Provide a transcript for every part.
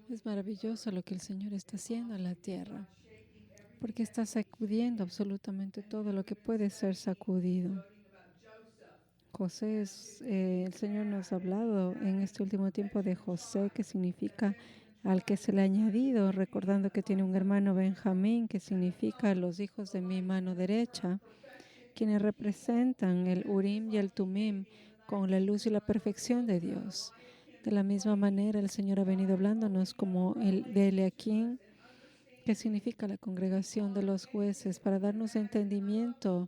Es maravilloso lo que el Señor está haciendo en la tierra, porque está sacudiendo absolutamente todo lo que puede ser sacudido. El Señor nos ha hablado en este último tiempo de José, que significa al que se le ha añadido, recordando que tiene un hermano Benjamín, que significa los hijos de mi mano derecha, quienes representan el Urim y el Tumim con la luz y la perfección de Dios. De la misma manera, el Señor ha venido hablándonos como el de Eliaquín, que significa la congregación de los jueces, para darnos entendimiento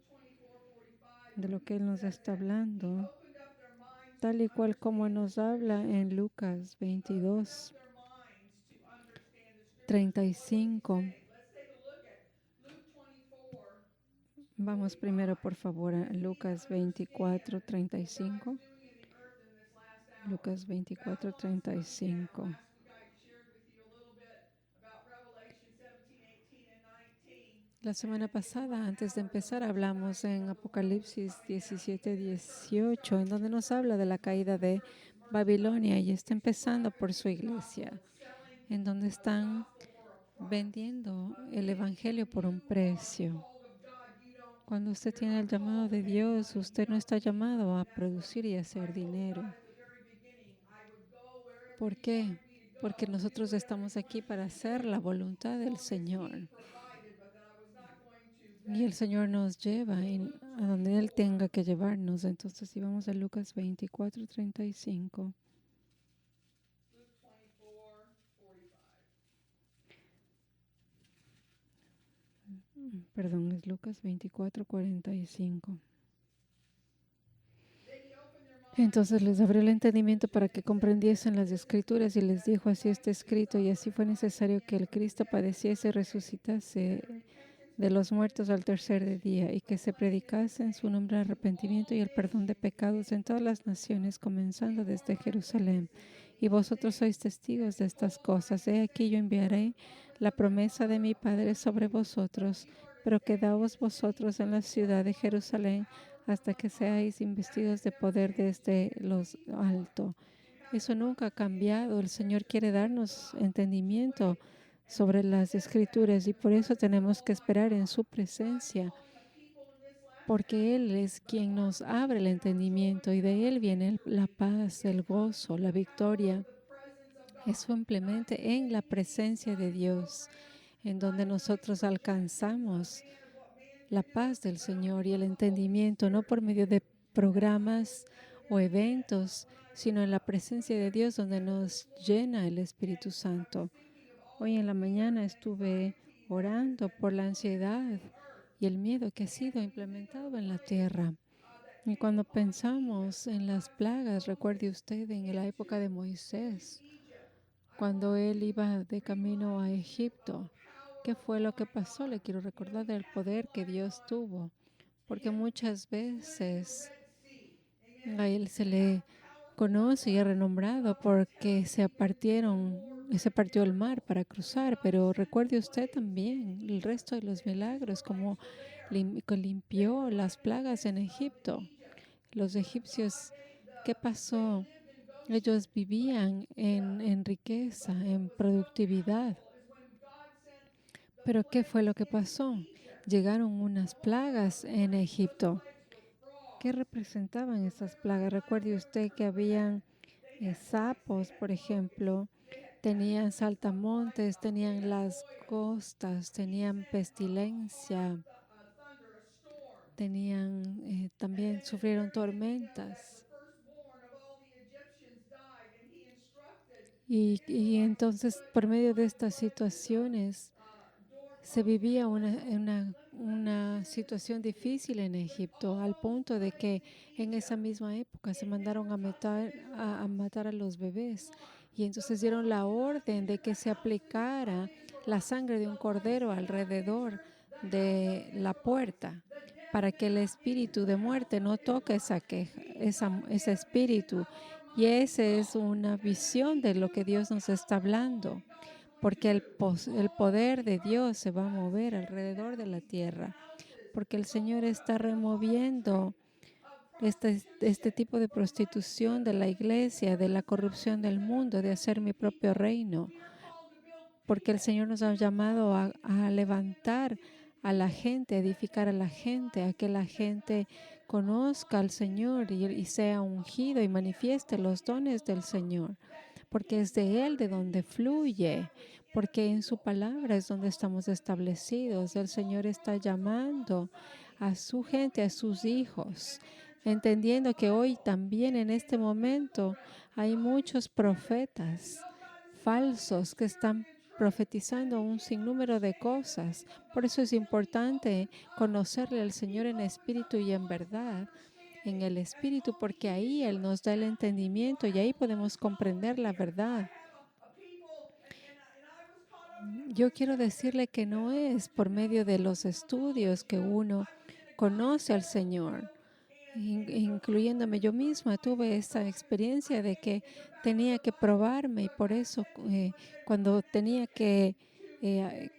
de lo que Él nos está hablando, tal y cual como nos habla en Lucas 22, 35. Vamos primero, por favor, a Lucas 24, 35. Lucas 24, 35. La semana pasada, antes de empezar, hablamos en Apocalipsis 17, 18, en donde nos habla de la caída de Babilonia y está empezando por su iglesia, en donde están vendiendo el evangelio por un precio. Cuando usted tiene el llamado de Dios, usted no está llamado a producir y hacer dinero. ¿Por qué? Porque nosotros estamos aquí para hacer la voluntad del Señor. Y el Señor nos lleva a donde Él tenga que llevarnos. Entonces, si vamos a Lucas 24, 35. Perdón, es Lucas 24, 45. Entonces les abrió el entendimiento para que comprendiesen las Escrituras y les dijo: así está escrito, y así fue necesario que el Cristo padeciese y resucitase de los muertos al tercer día, y que se predicase en su nombre el arrepentimiento y el perdón de pecados en todas las naciones, comenzando desde Jerusalén. Y vosotros sois testigos de estas cosas. He aquí yo enviaré la promesa de mi Padre sobre vosotros, pero quedaos vosotros en la ciudad de Jerusalén hasta que seáis investidos de poder desde los alto. Eso nunca ha cambiado. El Señor quiere darnos entendimiento sobre las Escrituras y por eso tenemos que esperar en su presencia, porque Él es quien nos abre el entendimiento y de Él viene la paz, el gozo, la victoria. Es simplemente en la presencia de Dios en donde nosotros alcanzamos la paz del Señor y el entendimiento, no por medio de programas o eventos, sino en la presencia de Dios donde nos llena el Espíritu Santo. Hoy en la mañana estuve orando por la ansiedad y el miedo que ha sido implementado en la tierra. Y cuando pensamos en las plagas, recuerde usted en la época de Moisés, cuando él iba de camino a Egipto, ¿qué fue lo que pasó? Le quiero recordar del poder que Dios tuvo, porque muchas veces a él se le conoce y es renombrado porque se partió el mar para cruzar, pero recuerde usted también el resto de los milagros, como que limpió las plagas en Egipto. Los egipcios, ¿qué pasó? Ellos vivían en riqueza, en productividad. Pero ¿qué fue lo que pasó? Llegaron unas plagas en Egipto. ¿Qué representaban esas plagas? Recuerde usted que habían sapos, por ejemplo, tenían saltamontes, tenían las costas, tenían pestilencia, también sufrieron tormentas. Y entonces, por medio de estas situaciones, se vivía una situación difícil en Egipto, al punto de que en esa misma época se mandaron a matar a los bebés. Y entonces dieron la orden de que se aplicara la sangre de un cordero alrededor de la puerta para que el espíritu de muerte no toque ese espíritu. Y esa es una visión de lo que Dios nos está hablando, porque el poder de Dios se va a mover alrededor de la tierra, porque el Señor está removiendo este tipo de prostitución de la iglesia, de la corrupción del mundo, de hacer mi propio reino, porque el Señor nos ha llamado a levantar a la gente, a edificar a la gente, a que la gente conozca al Señor y sea ungido y manifieste los dones del Señor, porque es de Él de donde fluye, porque en su palabra es donde estamos establecidos. El Señor está llamando a su gente, a sus hijos, entendiendo que hoy también en este momento hay muchos profetas falsos que están profetizando un sinnúmero de cosas. Por eso es importante conocerle al Señor en espíritu y en verdad, en el espíritu, porque ahí Él nos da el entendimiento y ahí podemos comprender la verdad. Yo quiero decirle que no es por medio de los estudios que uno conoce al Señor, incluyéndome yo misma. Tuve esa experiencia de que tenía que probarme y por eso cuando tenía que eh,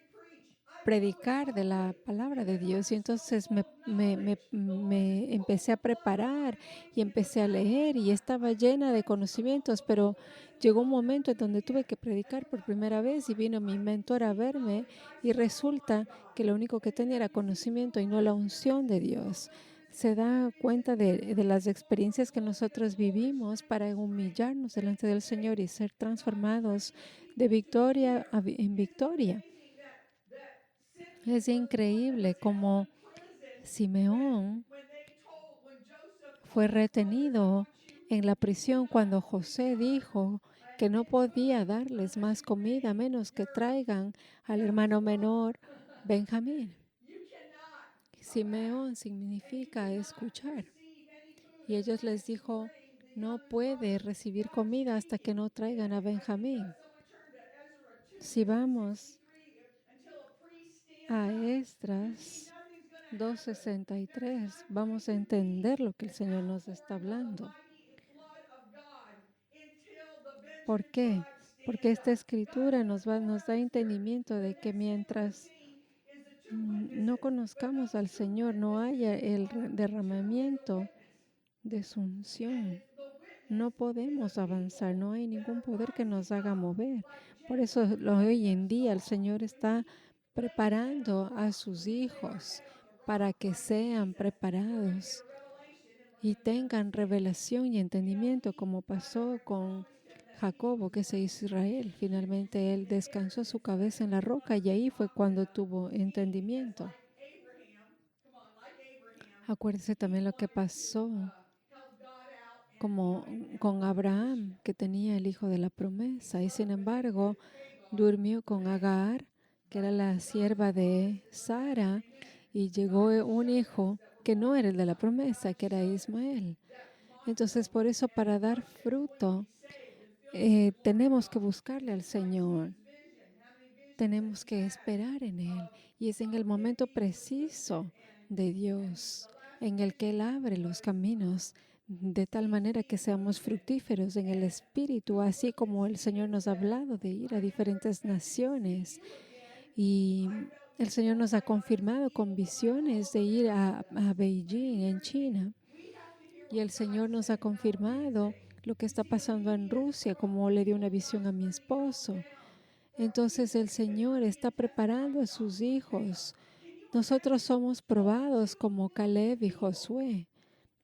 predicar de la palabra de Dios. Y entonces me empecé a preparar y empecé a leer y estaba llena de conocimientos, pero llegó un momento en donde tuve que predicar por primera vez y vino mi mentor a verme y resulta que lo único que tenía era conocimiento y no la unción de Dios. Se da cuenta de las experiencias que nosotros vivimos para humillarnos delante del Señor y ser transformados de victoria en victoria. Es increíble cómo Simeón fue retenido en la prisión cuando José dijo que no podía darles más comida a menos que traigan al hermano menor Benjamín. Simeón significa escuchar. Y ellos les dijo, no puede recibir comida hasta que no traigan a Benjamín. Si vamos a Esdras 2:63, vamos a entender lo que el Señor nos está hablando. ¿Por qué? Porque esta escritura nos da entendimiento de que mientras no conozcamos al Señor, no haya el derramamiento de su unción. No podemos avanzar, no hay ningún poder que nos haga mover. Por eso hoy en día el Señor está preparando a sus hijos para que sean preparados y tengan revelación y entendimiento, como pasó con Jacobo, que se hizo Israel. Finalmente él descansó su cabeza en la roca y ahí fue cuando tuvo entendimiento. Acuérdese también lo que pasó como con Abraham, que tenía el hijo de la promesa, y sin embargo durmió con Agar, que era la sierva de Sara, y llegó un hijo que no era el de la promesa, que era Ismael. Entonces, por eso, para dar fruto, tenemos que buscarle al Señor, tenemos que esperar en Él, y es en el momento preciso de Dios en el que Él abre los caminos de tal manera que seamos fructíferos en el Espíritu, así como el Señor nos ha hablado de ir a diferentes naciones. Y el Señor nos ha confirmado con visiones de ir a Beijing, en China. Y el Señor nos ha confirmado lo que está pasando en Rusia, como le dio una visión a mi esposo. Entonces el Señor está preparando a sus hijos. Nosotros somos probados como Caleb y Josué.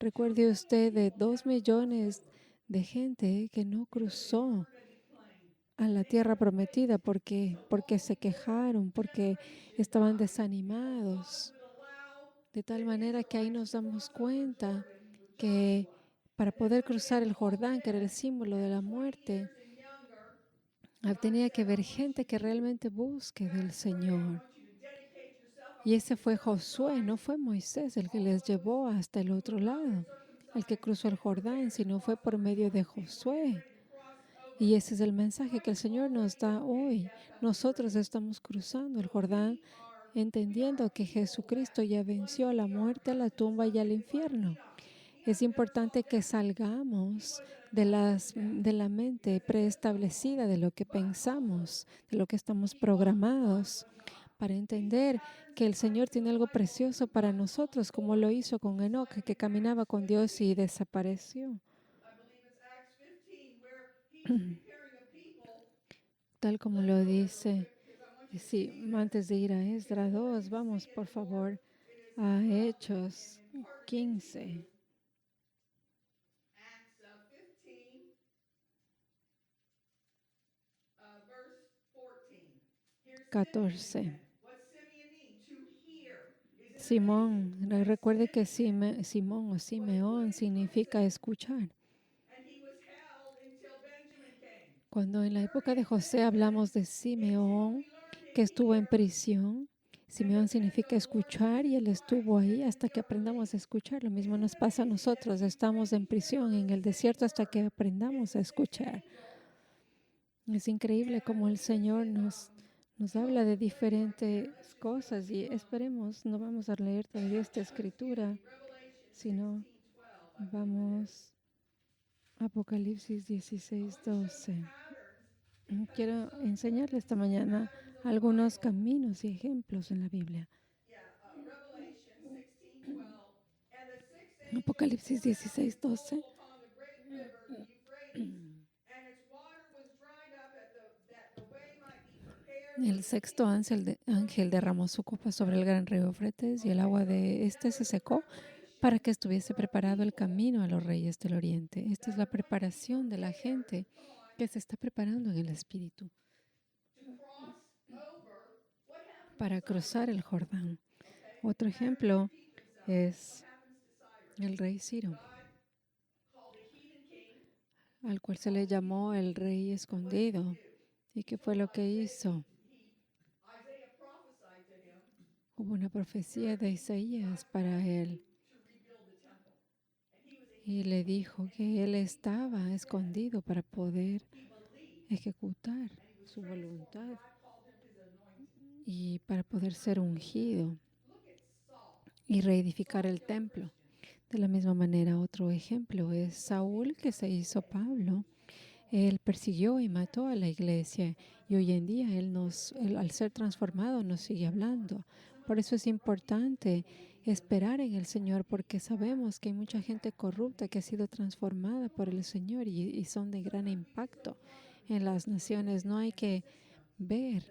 Recuerde usted de 2 millones de gente que no cruzó a la tierra prometida porque se quejaron, porque estaban desanimados. De tal manera que ahí nos damos cuenta que para poder cruzar el Jordán, que era el símbolo de la muerte, tenía que haber gente que realmente busque del Señor. Y ese fue Josué, no fue Moisés el que les llevó hasta el otro lado, el que cruzó el Jordán, sino fue por medio de Josué. Y ese es el mensaje que el Señor nos da hoy. Nosotros estamos cruzando el Jordán entendiendo que Jesucristo ya venció a la muerte, a la tumba y al infierno. Es importante que salgamos de la mente preestablecida, de lo que pensamos, de lo que estamos programados, para entender que el Señor tiene algo precioso para nosotros, como lo hizo con Enoch, que caminaba con Dios y desapareció. Tal como lo dice. Sí, antes de ir a Esdras 2, vamos por favor a Hechos in part of Hebrews, 15, Acts 15, verse 14. Here's Simeon 14. again. What's Simeon mean? To hear. Is it a name? Simón, recuerde que Simeon Simón o was put Simeón in significa prison escuchar. and he was held until Benjamin came. Cuando en la Where época de is José Benjamin? hablamos de Until Simeón, we learn to que estuvo en hear prisión, and Simeón depend significa on the Lord escuchar y Jesus él estuvo Christ ahí and hasta que until aprendamos a believe. escuchar. Lo mismo Isn't nos it pasa a amazing that nosotros. we Estamos pray en together prisión for en the el same desierto hasta que word? It's aprendamos a the same escuchar. angel. Es increíble And I cómo el believe it's Señor in nos habla de Joseph. Where you are there, diferentes let's just go cosas y to esperemos, no vamos a leer todavía esta excuse escritura, me, Revelation sino 16:12, I believe it is. vamos a Apocalipsis I 16, want to show you 12. patterns because it's Quiero so enseñarle important to esta see mañana patterns of the algunos Bible. caminos y ejemplos en la Biblia. Yeah, Revelation 16:12. And the sixth angel Apocalipsis poured out his 16, 12. bowl upon the great river, the Euphrates, and its water was dried up that the way might be prepared for El the sexto kings of ángel the derramó su copa sobre el gran río Eufrates y el Okay, agua so de now este se there's a secó para preparation que estuviese for a preparado el people camino a los reyes del oriente. Esta es that la are going to be preparación de la gente prepared, come on, que se está preparando en el Espíritu to cross over. What happened to para cruzar el Cyrus? Jordán. Okay, Otro matter of fact, ejemplo repeat themselves. What es happens to Cyrus? el rey Ciro, God called a heathen king, al cual se le called a heathen llamó el king, rey and what did he escondido. do? ¿Y He qué fue told lo que Isaiah, hizo? Isaiah prophesied to him, Hubo una profecía you're, de God Isaías para called él you to rebuild the temple. And he was a y heathen le king, dijo and he que él believed what estaba God said. escondido para poder He believed, ejecutar and he was su transformed. voluntad God called him his anointed. y para poder ser ungido Look at Saul. y reedificar Saul el killed templo. Christians. De la misma manera, otro ejemplo es Saúl, que se hizo Pablo. Él persiguió y mató a la iglesia y hoy en día él, al ser transformado nos sigue hablando. Por eso es importante esperar en el Señor porque sabemos que hay mucha gente corrupta que ha sido transformada por el Señor y son de gran impacto en las naciones. No hay que ver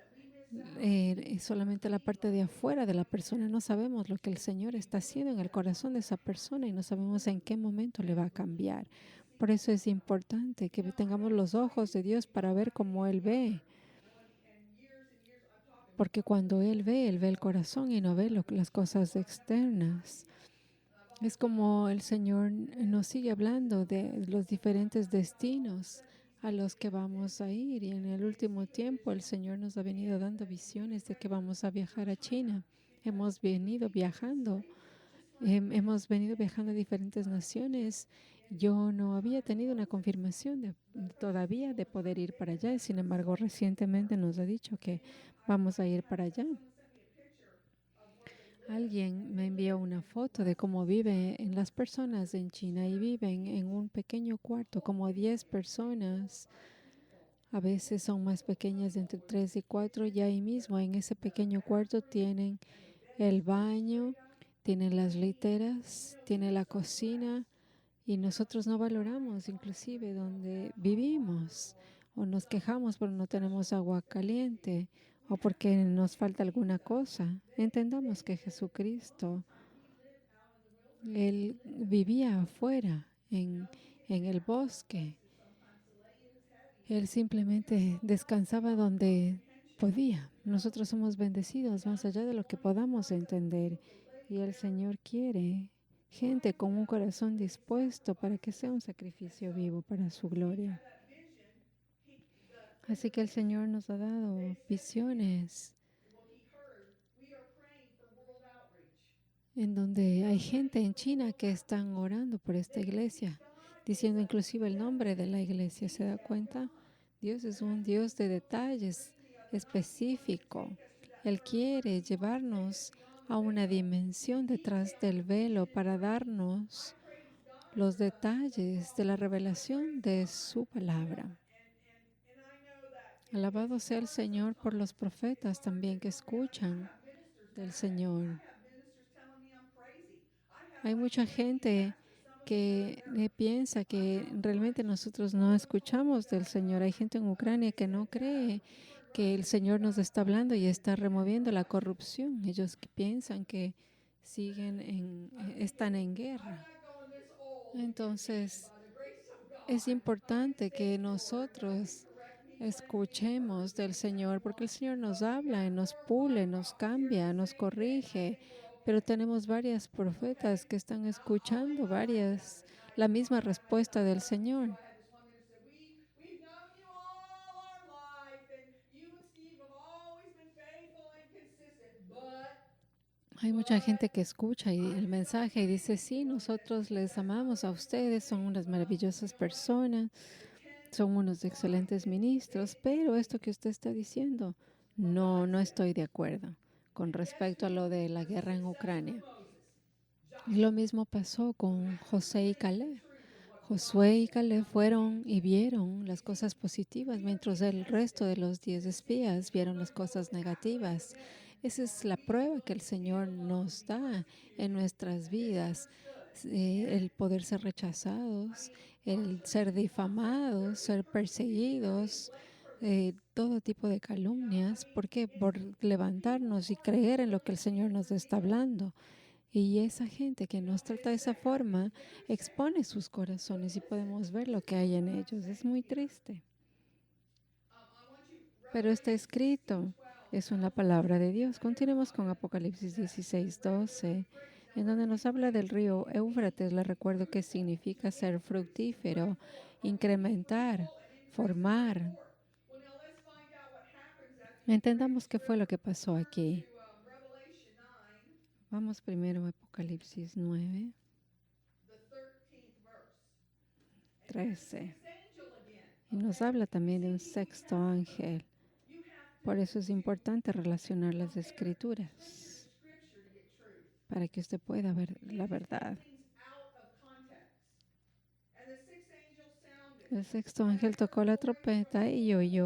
solamente la parte de afuera de la persona. No sabemos lo que el Señor está haciendo en el corazón de esa persona y no sabemos en qué momento le va a cambiar. Por eso es importante que tengamos los ojos de Dios para ver cómo Él ve. Porque cuando Él ve el corazón y no ve las cosas externas. Es como el Señor nos sigue hablando de los diferentes destinos a los que vamos a ir. Y en el último tiempo el Señor nos ha venido dando visiones de que vamos a viajar a China. Hemos venido viajando, hemos venido viajando a diferentes naciones. Yo no había tenido una confirmación todavía de poder ir para allá. Sin embargo, recientemente nos ha dicho que vamos a ir para allá. Alguien me envió una foto de cómo viven en las personas en China y viven en un pequeño cuarto, como 10 personas. A veces son más pequeñas, de entre 3 y 4. Y ahí mismo, en ese pequeño cuarto, tienen el baño, tienen las literas, tienen la cocina. Y nosotros no valoramos inclusive donde vivimos o nos quejamos porque no tenemos agua caliente o porque nos falta alguna cosa. Entendamos que Jesucristo, Él vivía afuera en el bosque. Él simplemente descansaba donde podía. Nosotros somos bendecidos más allá de lo que podamos entender. Y el Señor quiere gente con un corazón dispuesto para que sea un sacrificio vivo para su gloria. Así que el Señor nos ha dado visiones en donde hay gente en China que están orando por esta iglesia, diciendo inclusive el nombre de la iglesia. ¿Se da cuenta? Dios es un Dios de detalles específico. Él quiere llevarnos a una dimensión detrás del velo para darnos los detalles de la revelación de su palabra. Alabado sea el Señor por los profetas también que escuchan del Señor. Hay mucha gente que piensa que realmente nosotros no escuchamos del Señor. Hay gente en Ucrania que no cree que el Señor nos está hablando y está removiendo la corrupción. Ellos que piensan que están en guerra. Entonces, es importante que nosotros escuchemos del Señor, porque el Señor nos habla y nos pule, nos cambia, nos corrige, pero tenemos varias profetas que están escuchando la misma respuesta del Señor. We've known you all our life, and you and Steve have always been faithful and consistent, Hay mucha gente que escucha el mensaje y dice, sí, nosotros les amamos a ustedes, son unas maravillosas personas, son unos excelentes ministros, pero esto que usted está diciendo, no estoy de acuerdo con respecto a lo de la guerra en Ucrania. Y lo mismo pasó con José y Caleb. Josué y Caleb fueron y vieron las cosas positivas, mientras el resto de los 10 espías vieron las cosas negativas. Esa es la prueba que el Señor nos da en nuestras vidas, el poder ser rechazados, el ser difamados, ser perseguidos, todo tipo de calumnias. ¿Por qué? Por levantarnos y creer en lo que el Señor nos está hablando. Y esa gente que nos trata de esa forma expone sus corazones y podemos ver lo que hay en ellos. Es muy triste. Pero está escrito, es una palabra de Dios. Continuemos con Apocalipsis 16:12, en donde nos habla del río Éufrates. Les recuerdo que significa ser fructífero, incrementar, formar. Entendamos qué fue lo que pasó aquí. Vamos primero a Apocalipsis 9:13. Y nos habla también de un sexto ángel. Por eso es importante relacionar las escrituras para que usted pueda ver la verdad. El sexto ángel tocó la trompeta y oí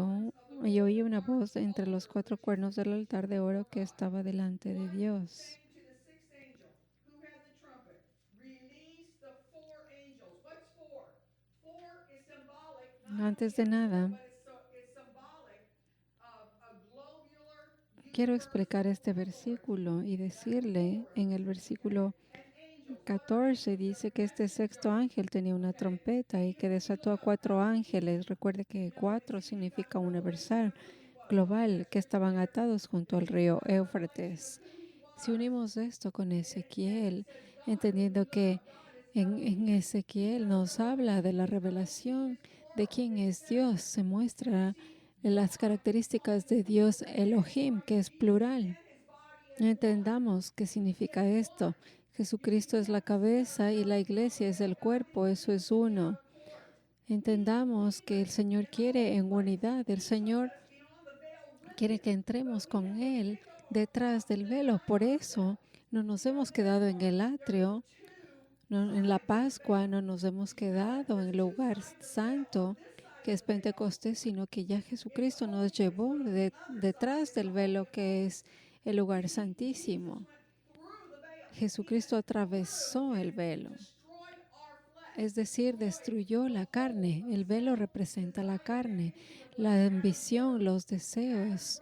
una voz entre los 4 cuernos del altar de oro que estaba delante de Dios. Antes de nada, quiero explicar este versículo y decirle en el versículo 14 dice que este sexto ángel tenía una trompeta y que desató a 4 ángeles. Recuerde que 4 significa universal, global, que estaban atados junto al río Éufrates. Si unimos esto con Ezequiel, entendiendo que en Ezequiel nos habla de la revelación de quién es Dios, se muestra las características de Dios Elohim, que es plural. Entendamos qué significa esto. Jesucristo es la cabeza y la iglesia es el cuerpo, eso es uno. Entendamos que el Señor quiere en unidad, el Señor quiere que entremos con Él detrás del velo. Por eso no nos hemos quedado en el atrio, en la Pascua no nos hemos quedado en el lugar santo que es Pentecostés, sino que ya Jesucristo nos llevó detrás del velo que es el lugar santísimo. Jesucristo atravesó el velo, es decir, destruyó la carne. El velo representa la carne, la ambición, los deseos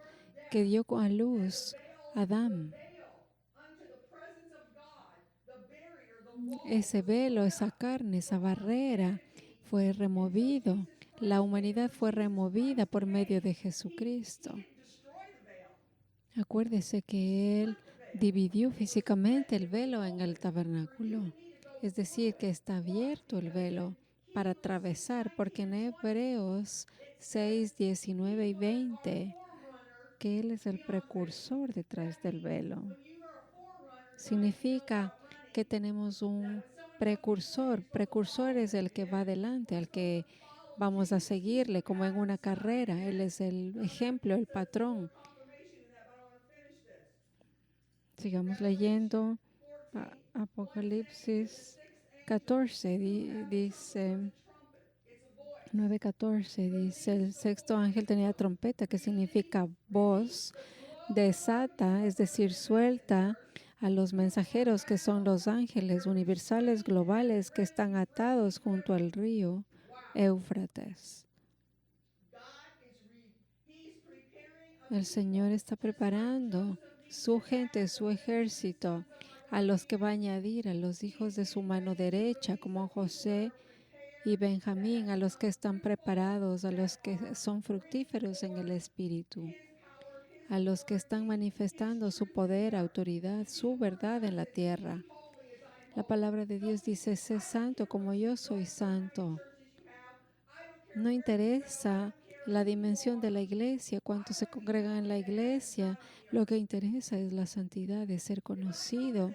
que dio a luz Adán. Ese velo, esa carne, esa barrera fue removido. La humanidad fue removida por medio de Jesucristo. Acuérdese que Él dividió físicamente el velo en el tabernáculo. Es decir, que está abierto el velo para atravesar, porque en Hebreos 6, 19 y 20, que Él es el precursor detrás del velo. Significa que tenemos un precursor. Precursor es el que va adelante, al que vamos a seguirle, como en una carrera. Él es el ejemplo, el patrón. Sigamos leyendo. Apocalipsis 14 dice, 9:14 dice, el sexto ángel tenía trompeta, que significa voz, desata, es decir, suelta a los mensajeros que son los ángeles universales globales que están atados junto al río Éufrates. El Señor está preparando su gente, su ejército, a los que va a añadir, a los hijos de su mano derecha, como José y Benjamín, a los que están preparados, a los que son fructíferos en el Espíritu, a los que están manifestando su poder, autoridad, su verdad en la tierra. La palabra de Dios dice, sé santo como yo soy santo. No interesa la dimensión de la iglesia, cuántos se congregan en la iglesia. Lo que interesa es la santidad de ser conocido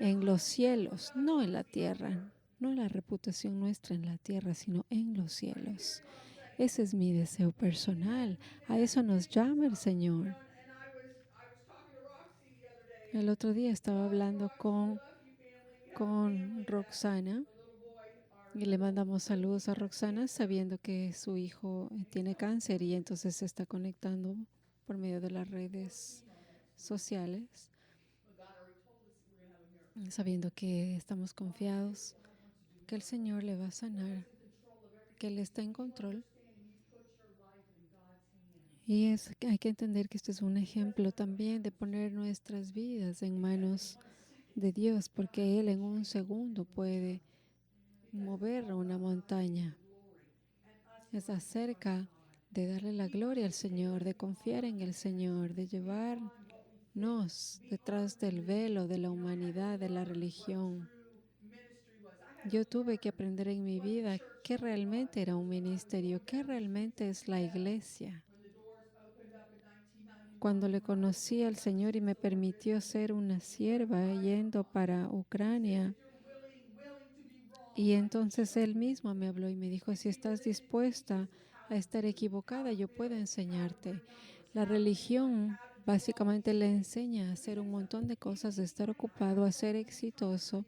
en los cielos, no en la tierra. No la reputación nuestra en la tierra, sino en los cielos. Ese es mi deseo personal. A eso nos llama el Señor. El otro día estaba hablando con Roxana y le mandamos saludos a Roxana sabiendo que su hijo tiene cáncer y entonces se está conectando por medio de las redes sociales, sabiendo que estamos confiados, que el Señor le va a sanar, que Él está en control. Y hay que entender que esto es un ejemplo también de poner nuestras vidas en manos de Dios, porque Él en un segundo puede mover una montaña. Es acerca de darle la gloria al Señor, de confiar en el Señor, de llevarnos detrás del velo de la humanidad, de la religión. Yo tuve que aprender en mi vida qué realmente era un ministerio, qué realmente es la iglesia. Cuando le conocí al Señor y me permitió ser una sierva yendo para Ucrania, y entonces Él mismo me habló y me dijo, si estás dispuesta a estar equivocada, yo puedo enseñarte. La religión básicamente le enseña a hacer un montón de cosas, a estar ocupado, a ser exitoso,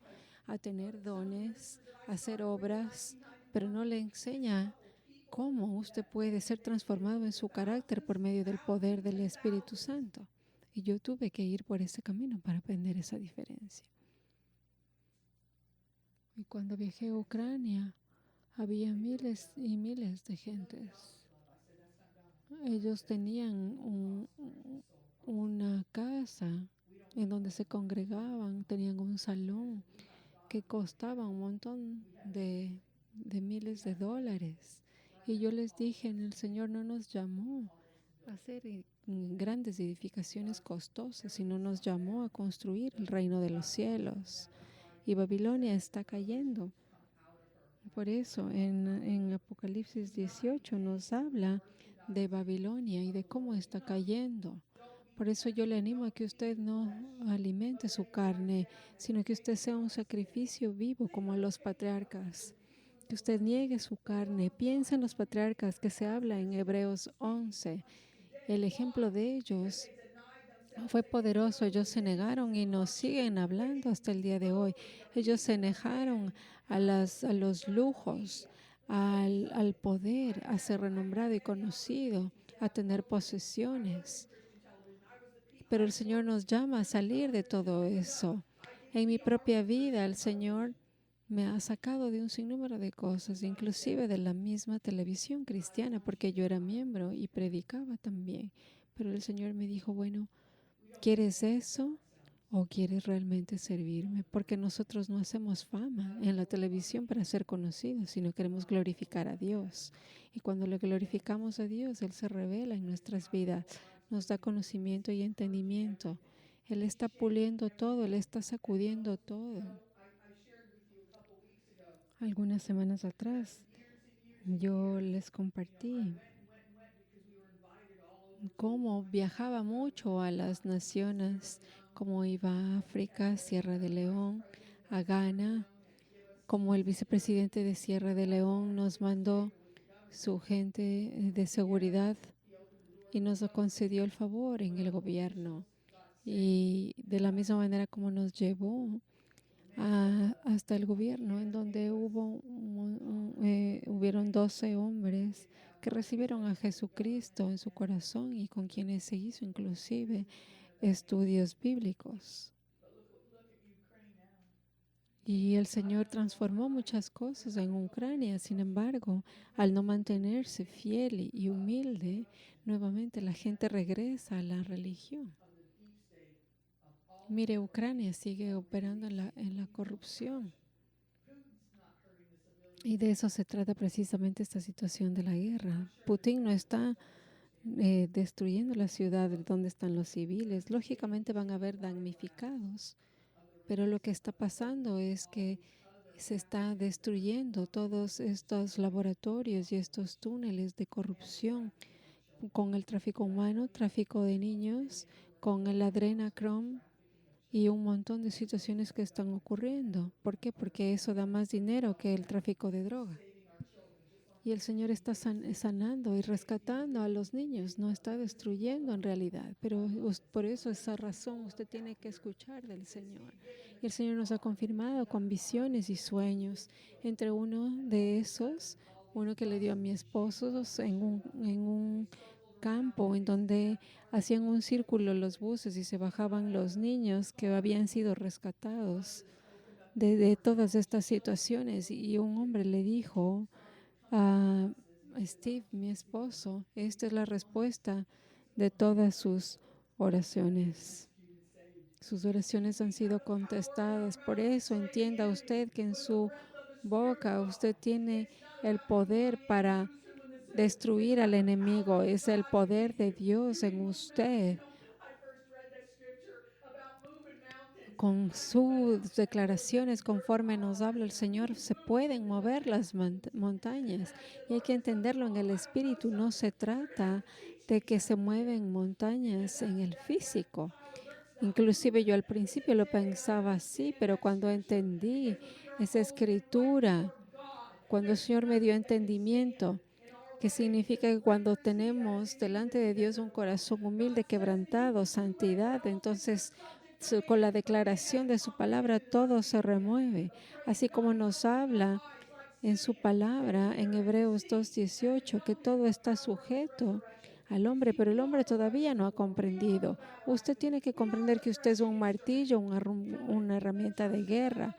a tener dones, a hacer obras, pero no le enseña cómo usted puede ser transformado en su carácter por medio del poder del Espíritu Santo. Y yo tuve que ir por ese camino para aprender esa diferencia. Y cuando viajé a Ucrania, había miles y miles de gentes. Ellos tenían una casa en donde se congregaban, tenían un salón que costaba un montón de miles de dólares. Y yo les dije, el Señor no nos llamó a hacer grandes edificaciones costosas, sino nos llamó a construir el reino de los cielos. Y Babilonia está cayendo. Por eso en Apocalipsis 18 nos habla de Babilonia y de cómo está cayendo. Por eso yo le animo a que usted no alimente su carne, sino que usted sea un sacrificio vivo como los patriarcas. Que usted niegue su carne. Piensa en los patriarcas que se habla en Hebreos 11. El ejemplo de ellos fue poderoso. Ellos se negaron y nos siguen hablando hasta el día de hoy. Ellos se negaron a los lujos, al poder, a ser renombrado y conocido, a tener posesiones. Pero el Señor nos llama a salir de todo eso. En mi propia vida, el Señor me ha sacado de un sinnúmero de cosas, inclusive de la misma televisión cristiana, porque yo era miembro y predicaba también. Pero el Señor me dijo, bueno, ¿quieres eso o quieres realmente servirme? Porque nosotros no hacemos fama en la televisión para ser conocidos, sino queremos glorificar a Dios. Y cuando le glorificamos a Dios, Él se revela en nuestras vidas, nos da conocimiento y entendimiento. Él está puliendo todo, Él está sacudiendo todo. Algunas semanas atrás yo les compartí cómo viajaba mucho a las naciones, cómo iba a África, Sierra de León, a Ghana, como el vicepresidente de Sierra de León nos mandó su gente de seguridad y nos concedió el favor en el gobierno. Y de la misma manera como nos llevó hasta el gobierno, en donde hubieron 12 hombres que recibieron a Jesucristo en su corazón y con quienes se hizo inclusive estudios bíblicos. Y el Señor transformó muchas cosas en Ucrania. Sin embargo, al no mantenerse fiel y humilde, nuevamente la gente regresa a la religión. Mire, Ucrania sigue operando en la corrupción. Y de eso se trata precisamente esta situación de la guerra. Putin no está destruyendo la ciudad donde están los civiles. Lógicamente van a haber damnificados, pero lo que está pasando es que se está destruyendo todos estos laboratorios y estos túneles de corrupción con el tráfico humano, tráfico de niños, con el adrenochrome y un montón de situaciones que están ocurriendo. ¿Por qué? Porque eso da más dinero que el tráfico de droga. Y el Señor está sanando y rescatando a los niños, no está destruyendo en realidad. Pero por eso, esa razón, usted tiene que escuchar del Señor. Y el Señor nos ha confirmado con visiones y sueños. Entre uno de esos, uno que le dio a mi esposo en un campo en donde hacían un círculo los buses y se bajaban los niños que habían sido rescatados de todas estas situaciones. Y un hombre le dijo a Steve, mi esposo, esta es la respuesta de todas sus oraciones. Sus oraciones han sido contestadas. Por eso entienda usted que en su boca usted tiene el poder para destruir al enemigo. Es el poder de Dios en usted. Con sus declaraciones, conforme nos habla el Señor, se pueden mover las montañas. Y hay que entenderlo en el espíritu. No se trata de que se mueven montañas en el físico. Inclusive yo al principio lo pensaba así, pero cuando entendí esa escritura, cuando el Señor me dio entendimiento, que significa que cuando tenemos delante de Dios un corazón humilde, quebrantado, santidad, entonces con la declaración de su palabra todo se remueve, así como nos habla en su palabra en Hebreos 2:18, que todo está sujeto al hombre, pero el hombre todavía no ha comprendido. Usted tiene que comprender que usted es un martillo, una herramienta de guerra.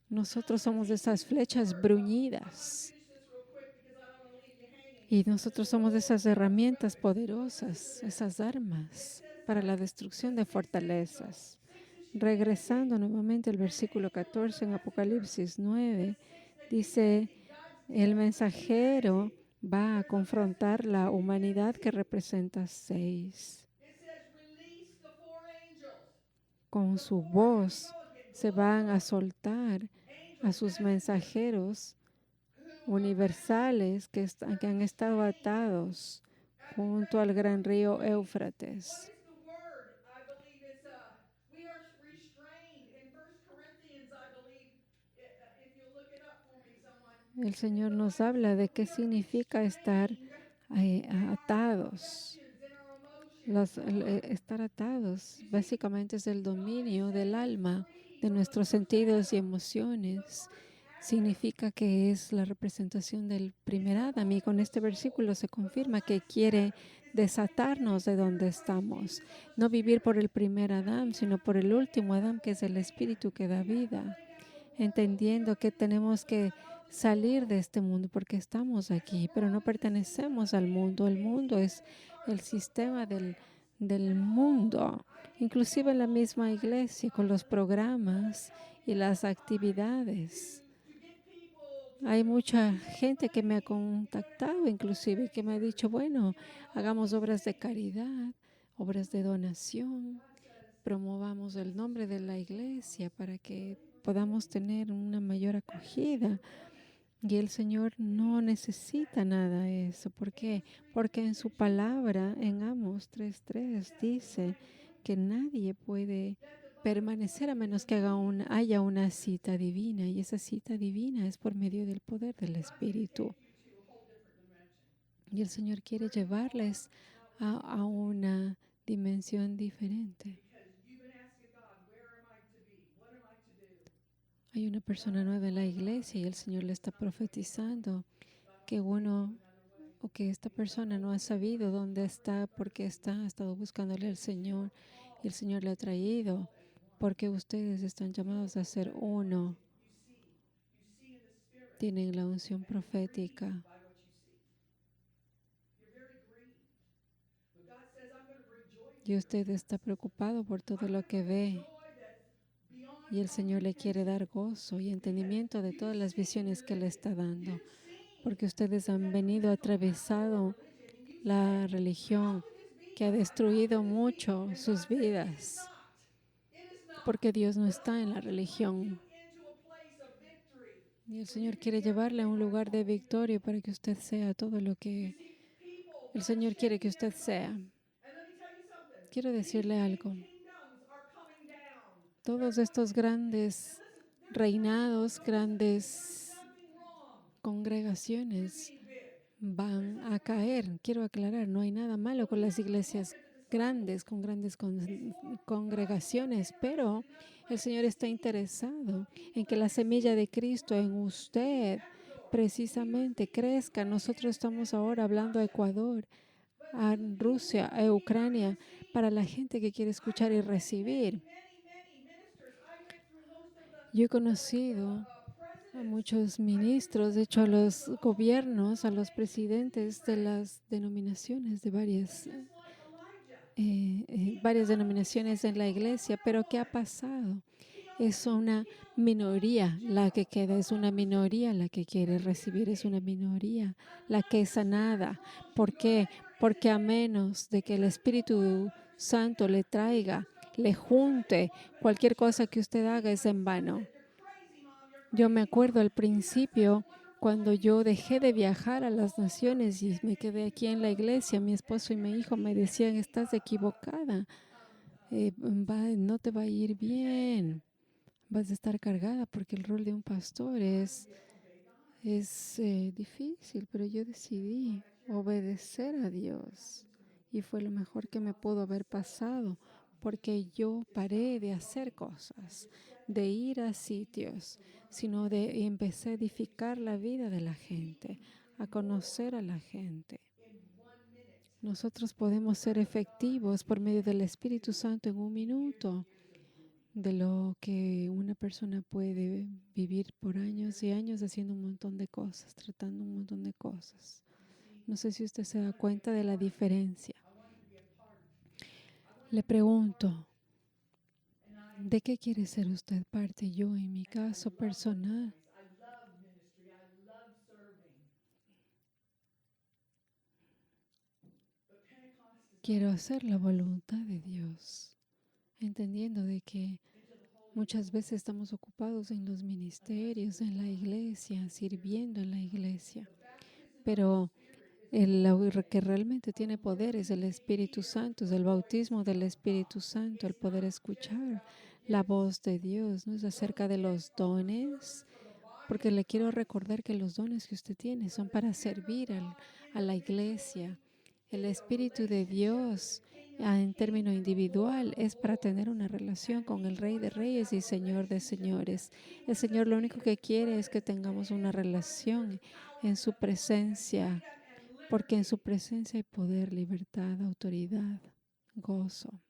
Nosotros somos de esas flechas bruñidas. Y nosotros somos de esas herramientas poderosas, esas armas para la destrucción de fortalezas. Regresando nuevamente al versículo 14 en Apocalipsis 9, dice, el mensajero va a confrontar la humanidad que representa 6. Con su voz se van a soltar a sus mensajeros universales que han estado atados junto al gran río Éufrates. El Señor nos habla de qué significa estar atados. Estar atados básicamente es el dominio del alma, de nuestros sentidos y emociones. Significa que es la representación del primer Adán, y con este versículo se confirma que quiere desatarnos de donde estamos, no vivir por el primer Adán, sino por el último Adán, que es el Espíritu que da vida, entendiendo que tenemos que salir de este mundo porque estamos aquí, pero no pertenecemos al mundo. El mundo es el sistema del mundo, inclusive en la misma iglesia, con los programas y las actividades. Hay mucha gente que me ha contactado, inclusive, que me ha dicho, bueno, hagamos obras de caridad, obras de donación, promovamos el nombre de la iglesia para que podamos tener una mayor acogida. Y el Señor no necesita nada de eso. ¿Por qué? Porque en su palabra, en Amos 3:3, dice que nadie puede permanecer a menos que haya una cita divina. Y esa cita divina es por medio del poder del Espíritu. Y el Señor quiere llevarles a una dimensión diferente. Hay una persona nueva en la iglesia y el Señor le está profetizando que que esta persona no ha sabido dónde está, porque ha estado buscándole al Señor y el Señor le ha traído porque ustedes están llamados a ser uno. You see in the spirit. Tienen la unción profética. By what you see. You're very grieved. But God says, I'm going to bring joy to Y usted está preocupado por todo lo que ve. joy that's beyond Y el Señor le quiere dar gozo y entendimiento de todas las visiones que le está dando. Porque ustedes han venido atravesado la religión que ha destruido mucho sus vidas. Porque Dios no está en la religión. into a place of victory. Y el Señor quiere llevarle a un lugar de victoria para que usted sea todo lo que People, el Señor quiere que usted sea. and let me tell you something. Quiero decirle algo. Kingdoms are coming down. Todos estos grandes reinados, grandes Something wrong. congregaciones Being big. van a caer. Quiero aclarar, no hay nada malo con las iglesias grandes, con grandes congregaciones, pero el Señor está interesado en que la semilla de Cristo en usted precisamente crezca. Nosotros estamos ahora hablando a Ecuador, a Rusia, a Ucrania, para la gente que quiere escuchar y recibir. Many ministers. I went through most of the Yo he conocido a presidents. muchos ministros, de hecho a los gobiernos, a los presidentes de las denominaciones, de Just like Elijah. varias denominaciones en la iglesia, pero ¿qué ha pasado? Es una minoría la que queda, es una minoría la que quiere recibir, es una minoría la que es sanada. ¿Por qué? Porque a menos de que el Espíritu Santo le traiga, le junte, cualquier cosa que usted haga es en vano. Yo me acuerdo al principio cuando yo dejé de viajar a las naciones y me quedé aquí en la iglesia, mi esposo y mi hijo me decían, estás equivocada, no te va a ir bien, vas a estar cargada porque el rol de un pastor es difícil, pero yo decidí obedecer a Dios y fue lo mejor que me pudo haber pasado porque yo paré de hacer cosas, de ir a sitios, sino de empecé a edificar la vida de la gente, a conocer a la gente. Nosotros podemos ser efectivos por medio del Espíritu Santo en un minuto, de lo que una persona puede vivir por años y años haciendo un montón de cosas, tratando un montón de cosas. No sé si usted se da cuenta de la diferencia. Le pregunto, ¿de qué quiere ser usted parte? Yo, en mi caso personal, I love ministry. I love serving. But Pentecost is quiero hacer la voluntad de Dios, entendiendo de que muchas veces estamos ocupados en los ministerios, en la iglesia, sirviendo en la iglesia, pero lo que realmente tiene poder es el Espíritu Santo, es el bautismo del Espíritu Santo, el poder escuchar la voz de Dios. No es acerca de los dones, porque le quiero recordar que los dones que usted tiene son para servir a la iglesia. El Espíritu de Dios, en término individual, es para tener una relación con el Rey de Reyes y Señor de Señores. El Señor lo único que quiere es que tengamos una relación en su presencia, porque en su presencia hay poder, libertad, autoridad, gozo.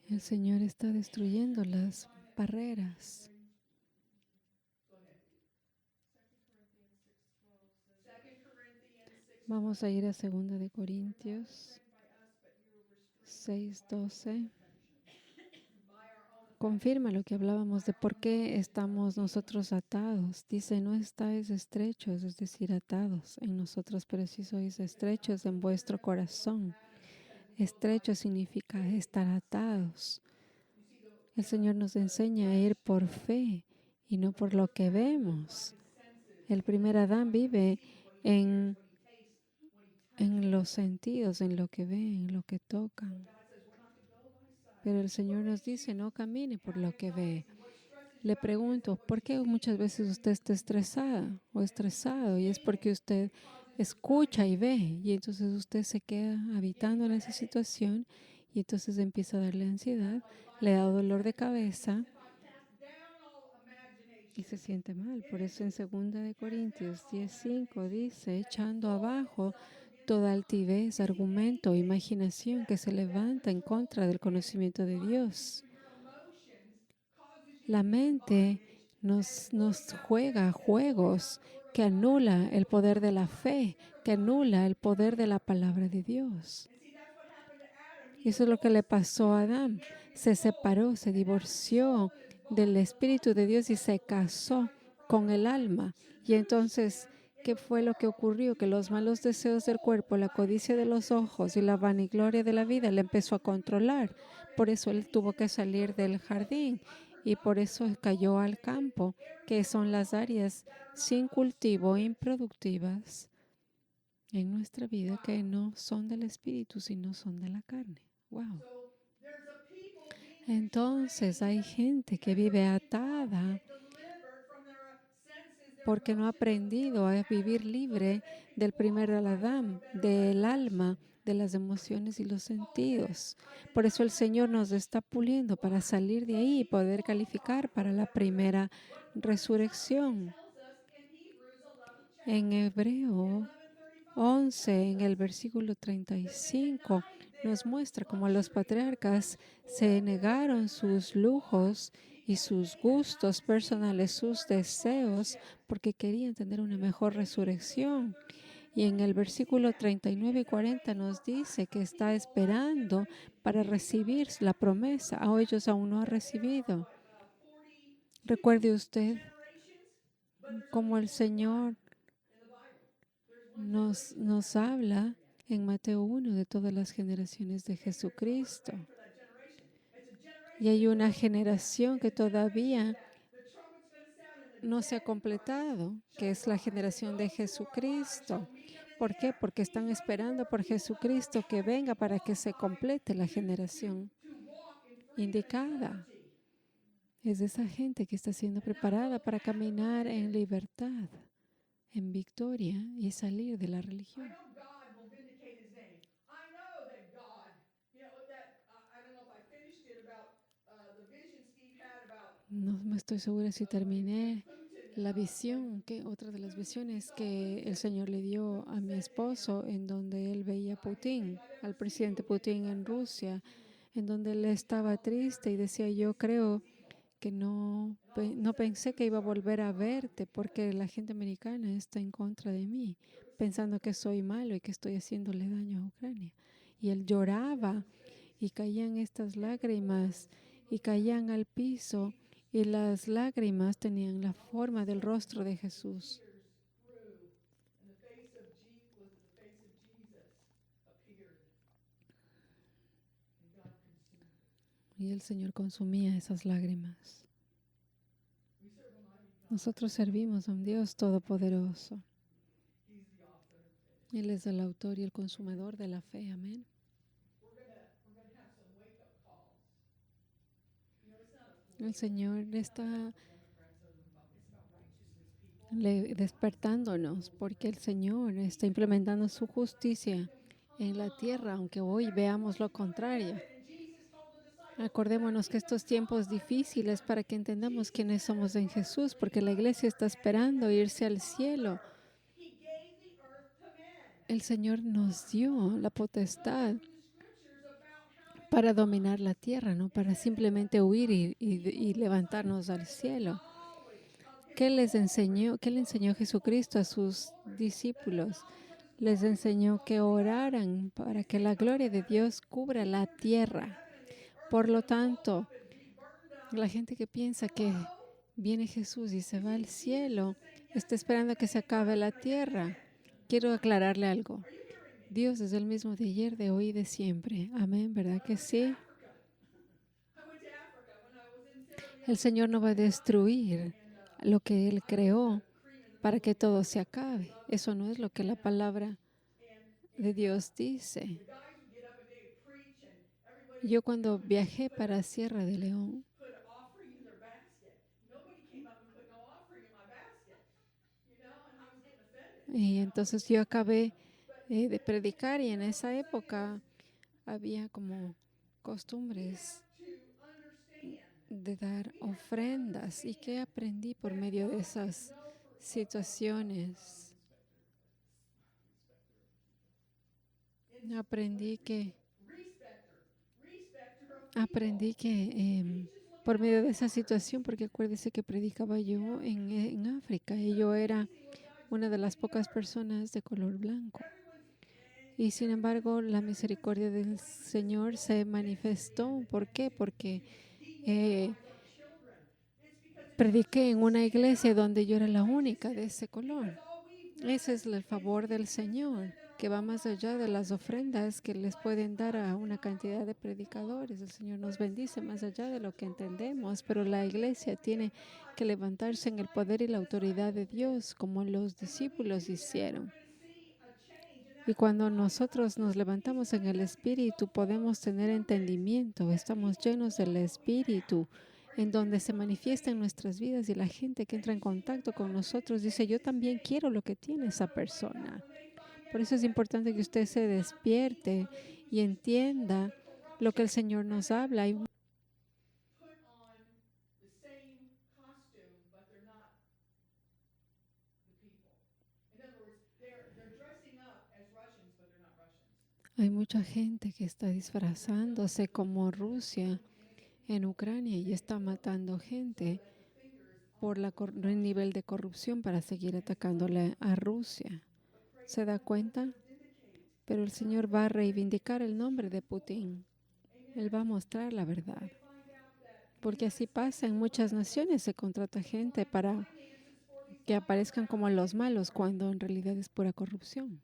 El Señor está destruyendo las barreras. Vamos a ir a 2 de Corintios 6:12. Confirma lo que hablábamos de por qué estamos nosotros atados. Dice, no estáis estrechos, es decir, atados en nosotros, pero sí sois estrechos en vuestro corazón. Estrecho significa estar atados. El Señor nos enseña a ir por fe y no por lo que vemos. El primer Adán vive en los sentidos, en lo que ve, en lo que tocan. Pero el Señor nos dice, no camine por lo que ve. Le pregunto, ¿por qué muchas veces usted está estresada o estresado? Y es porque usted escucha y ve, y entonces usted se queda habitando en esa situación y entonces empieza a darle ansiedad, le da dolor de cabeza y se siente mal. Por eso en 2 Corintios 10:5 dice, echando abajo toda altivez, argumento o imaginación que se levanta en contra del conocimiento de Dios. La mente nos juega juegos que anula el poder de la fe, que anula el poder de la palabra de Dios. Y eso es lo que le pasó a Adán. Se separó, se divorció del Espíritu de Dios y se casó con el alma. Y entonces, ¿qué fue lo que ocurrió? Que los malos deseos del cuerpo, la codicia de los ojos y la vanagloria de la vida le empezó a controlar. Por eso él tuvo que salir del jardín y por eso cayó al campo, que son las áreas sin cultivo, improductivas en nuestra vida, que no son del Espíritu, sino son de la carne. Wow. Entonces hay gente que vive atada porque no ha aprendido a vivir libre del primer Adán, del alma, de las emociones y los sentidos. Por eso el Señor nos está puliendo para salir de ahí y poder calificar para la primera resurrección. En Hebreo 11, en el versículo 35, nos muestra cómo los patriarcas se negaron sus lujos y sus gustos personales, sus deseos, porque querían tener una mejor resurrección. Y en el versículo 39 y 40 nos dice que está esperando para recibir la promesa. A ellos aún no ha recibido. Recuerde usted cómo el Señor nos habla en Mateo 1 de todas las generaciones de Jesucristo. Y hay una generación que todavía no se ha completado, que es la generación de Jesucristo. ¿Por qué? Porque están esperando por Jesucristo que venga para que se complete la generación indicada. Es esa gente que está siendo preparada para caminar en libertad, en victoria y salir de la religión. No me estoy segura si terminé la visión, que otra de las visiones que el Señor le dio a mi esposo, en donde él veía a Putin, al presidente Putin en Rusia, en donde él estaba triste y decía, yo creo que no pensé que iba a volver a verte porque la gente americana está en contra de mí, pensando que soy malo y que estoy haciéndole daño a Ucrania. Y él lloraba y caían estas lágrimas y caían al piso y las lágrimas tenían la forma del rostro de Jesús. Y el Señor consumía esas lágrimas. Nosotros servimos a un Dios todopoderoso. Él es el autor y el consumador de la fe. Amén. El Señor está despertándonos porque el Señor está implementando su justicia en la tierra, aunque hoy veamos lo contrario. Acordémonos que estos tiempos difíciles para que entendamos quiénes somos en Jesús, porque la iglesia está esperando irse al cielo. El Señor nos dio la potestad para dominar la tierra, no para simplemente huir y levantarnos al cielo. ¿Qué les enseñó? ¿Qué le enseñó Jesucristo a sus discípulos? Les enseñó que oraran para que la gloria de Dios cubra la tierra. Por lo tanto, la gente que piensa que viene Jesús y se va al cielo está esperando que se acabe la tierra. Quiero aclararle algo. Dios es el mismo de ayer, de hoy y de siempre. Amén, ¿verdad que sí? El Señor no va a destruir lo que Él creó para que todo se acabe. Eso no es lo que la palabra de Dios dice. Yo cuando viajé para Sierra de León, y entonces yo acabé de predicar y en esa época había como costumbres de dar ofrendas. ¿Y qué aprendí por medio de esas situaciones? Aprendí que, aprendí que por medio de esa situación, porque acuérdese que predicaba yo en África y yo era una de las pocas personas de color blanco. Y sin embargo, la misericordia del Señor se manifestó. ¿Por qué? Porque eh, prediqué en una iglesia donde yo era la única de ese color. Ese es el favor del Señor, que va más allá de las ofrendas que les pueden dar a una cantidad de predicadores. El Señor nos bendice más allá de lo que entendemos, pero la iglesia tiene que levantarse en el poder y la autoridad de Dios, como los discípulos hicieron. Y cuando nosotros nos levantamos en el Espíritu, podemos tener entendimiento. Estamos llenos del Espíritu, en donde se manifiesta en nuestras vidas y la gente que entra en contacto con nosotros dice, yo también quiero lo que tiene esa persona. Por eso es importante que usted se despierte y entienda lo que el Señor nos habla. Hay put on the same costume, but they're not the people. In other words, they're dressing up as Russians, but they're not Russians. hay mucha gente que está disfrazándose como Rusia en Ucrania y está matando gente por el nivel de corrupción para seguir atacándole a Rusia. ¿Se da cuenta? Pero el Señor va a reivindicar el nombre de Putin. Él va a mostrar la verdad. Porque así pasa en muchas naciones. Se contrata gente para que aparezcan como los malos cuando en realidad es pura corrupción.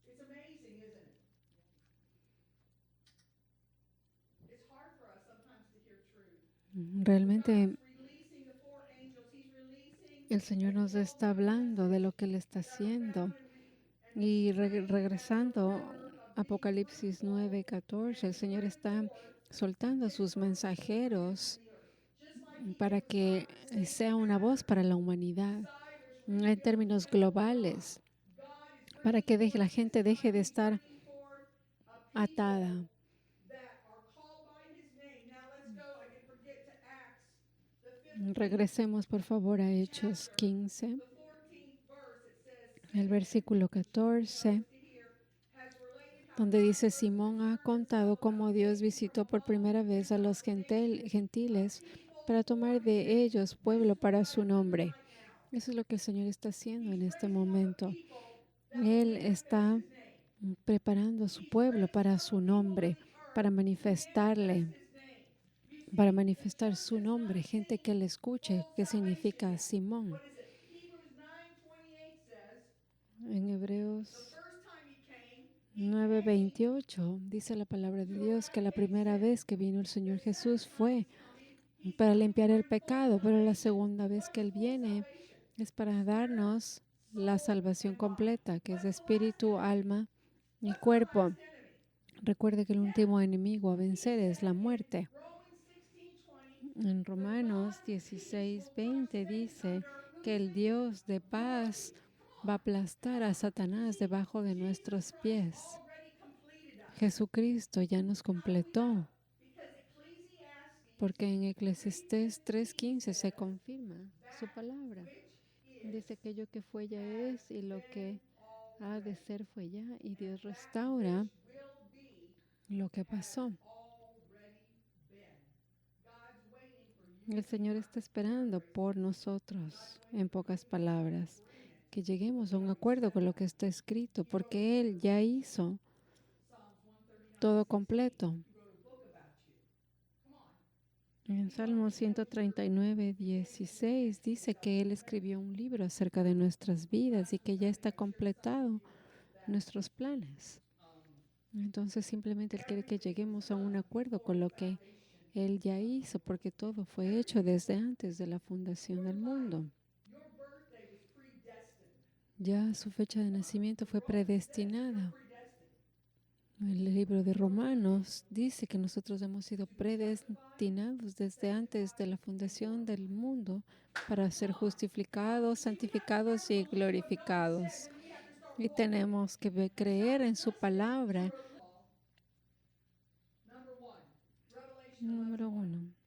It's amazing, isn't it? It's hard for us sometimes to hear truth. Realmente God's releasing the four angels. He's releasing el Señor nos está hablando de lo que Él está haciendo. Y regresando a Apocalipsis 9:14, el Señor está soltando sus mensajeros para que sea una voz para la humanidad en términos globales, para que la gente deje de estar atada. that are called by his name. Now let's go. I didn't forget to Acts, the 15th Regresemos por favor a Hechos 15, the 14th verse. It says, el versículo 14, has related how donde dice, Simón ha contado cómo Dios visitó por primera vez a los gentiles para tomar de ellos pueblo para su nombre. Eso es lo que el Señor está haciendo en este momento. Él está preparando a su pueblo para su nombre, para manifestarle, para manifestar su nombre, gente que le escuche, que significa Simón. what is it? Hebrews 9:28 says, En Hebreos first time he came, 9:28 dice la palabra de Dios que la primera vez que vino el Señor Jesús fue para limpiar el pecado, pero la segunda vez que Él viene es para darnos la salvación completa, que es de espíritu, alma y cuerpo. Recuerde que el último enemigo a vencer es la muerte. En Romanos 16:20 dice que el Dios de paz va a aplastar a Satanás debajo de nuestros pies. Jesucristo ya nos completó, porque en Eclesiastés 3:15 se confirma su palabra. Dice que aquello que fue ya es y lo que ha de ser fue ya, y Dios restaura lo que pasó. El Señor está esperando por nosotros, en pocas palabras, que lleguemos a un acuerdo con lo que está escrito, porque Él ya hizo todo completo. En Salmo 139:16 dice que Él escribió un libro acerca de nuestras vidas y que ya está completado nuestros planes. Entonces simplemente Él quiere que lleguemos a un acuerdo con lo que Él ya hizo, porque todo fue hecho desde antes de la fundación del mundo. Ya su fecha de nacimiento fue predestinada. El libro de Romanos dice que nosotros hemos sido predestinados desde antes de la fundación del mundo para ser justificados, santificados y glorificados. Y tenemos que creer en su palabra. Número 1.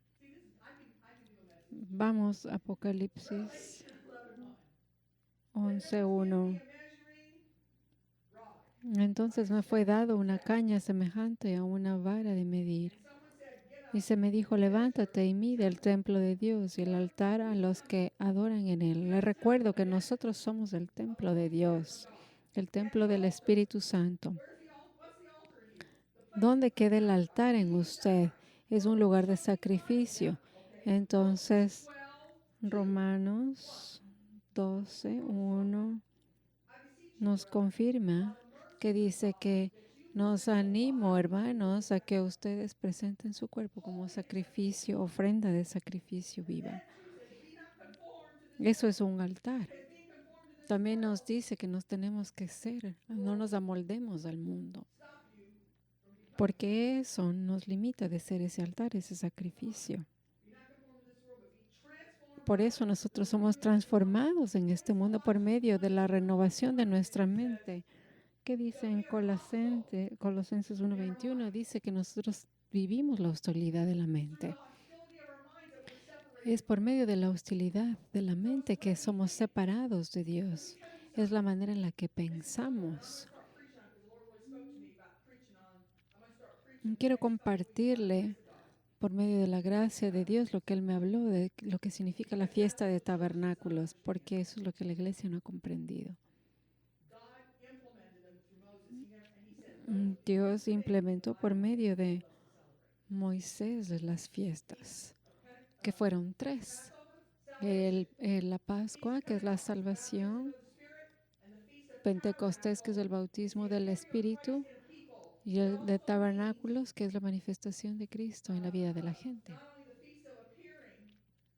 Vamos, Apocalipsis Revelation 11:1. 11:1. Measuring rod. Entonces me fue dado una caña semejante a una vara de medir. Someone said, get Y up. se me dijo, levántate y mide el templo de Dios y el altar a los que adoran en él. Les recuerdo que nosotros somos el templo de Dios, el templo del Espíritu Santo. What's the altar here? ¿Dónde queda el altar en usted? Es un lugar de sacrificio. Entonces, 12. Romanos 12:1 I beseech you, nos confirma que dice que nos animo, hermanos, a que ustedes presenten su cuerpo como sacrificio, ofrenda de sacrificio viva. be not conformed to the Eso es un altar. as being conformed to this También nos dice que nos tenemos que ser, no nos amoldemos al mundo, stop you from becoming. porque eso nos limita de ser ese altar, ese sacrificio. Be not conformed to this world, but be transformed. Por eso nosotros somos transformados en este mundo por medio de la renovación de nuestra mente. ¿Qué dice en Colosenses 1:21? Dice que nosotros vivimos la hostilidad de la mente. Hostility of our minds that we're separated. Es por medio de la hostilidad de la mente que somos separados de Dios. Es la manera en la que pensamos. Start preaching on it, 'cause the Lord really spoke to me about preaching on. I'm going to start preaching. Quiero compartirle por medio de la gracia de Dios lo que Él me habló de lo que significa la fiesta de tabernáculos, porque eso es lo que la iglesia no ha comprendido. God implemented them through Moses. And he said, Dios implementó por medio de Moisés las fiestas, que fueron 3. La Pascua, que es la salvación, Pentecostés, que es el bautismo del Espíritu, y el de tabernáculos, que es la manifestación de Cristo en la vida de la gente. not only the feast of appearing,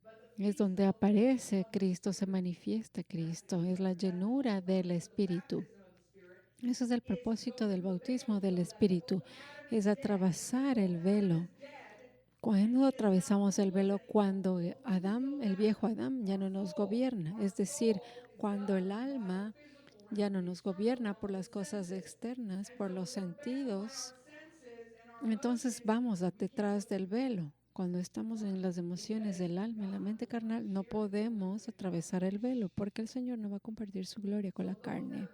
but the Es donde aparece Cristo, se manifiesta Cristo, es la llenura del Espíritu. Ese es el propósito del bautismo del Espíritu, es atravesar el velo. Cuando atravesamos el velo, cuando Adán, el viejo Adán, ya no nos gobierna, es decir, cuando el alma ya no nos gobierna por las cosas externas, por los sentidos, entonces vamos detrás del velo. Cuando estamos en las emociones del alma, en la mente carnal, no podemos atravesar el velo porque el Señor no va a compartir su gloria con la carne.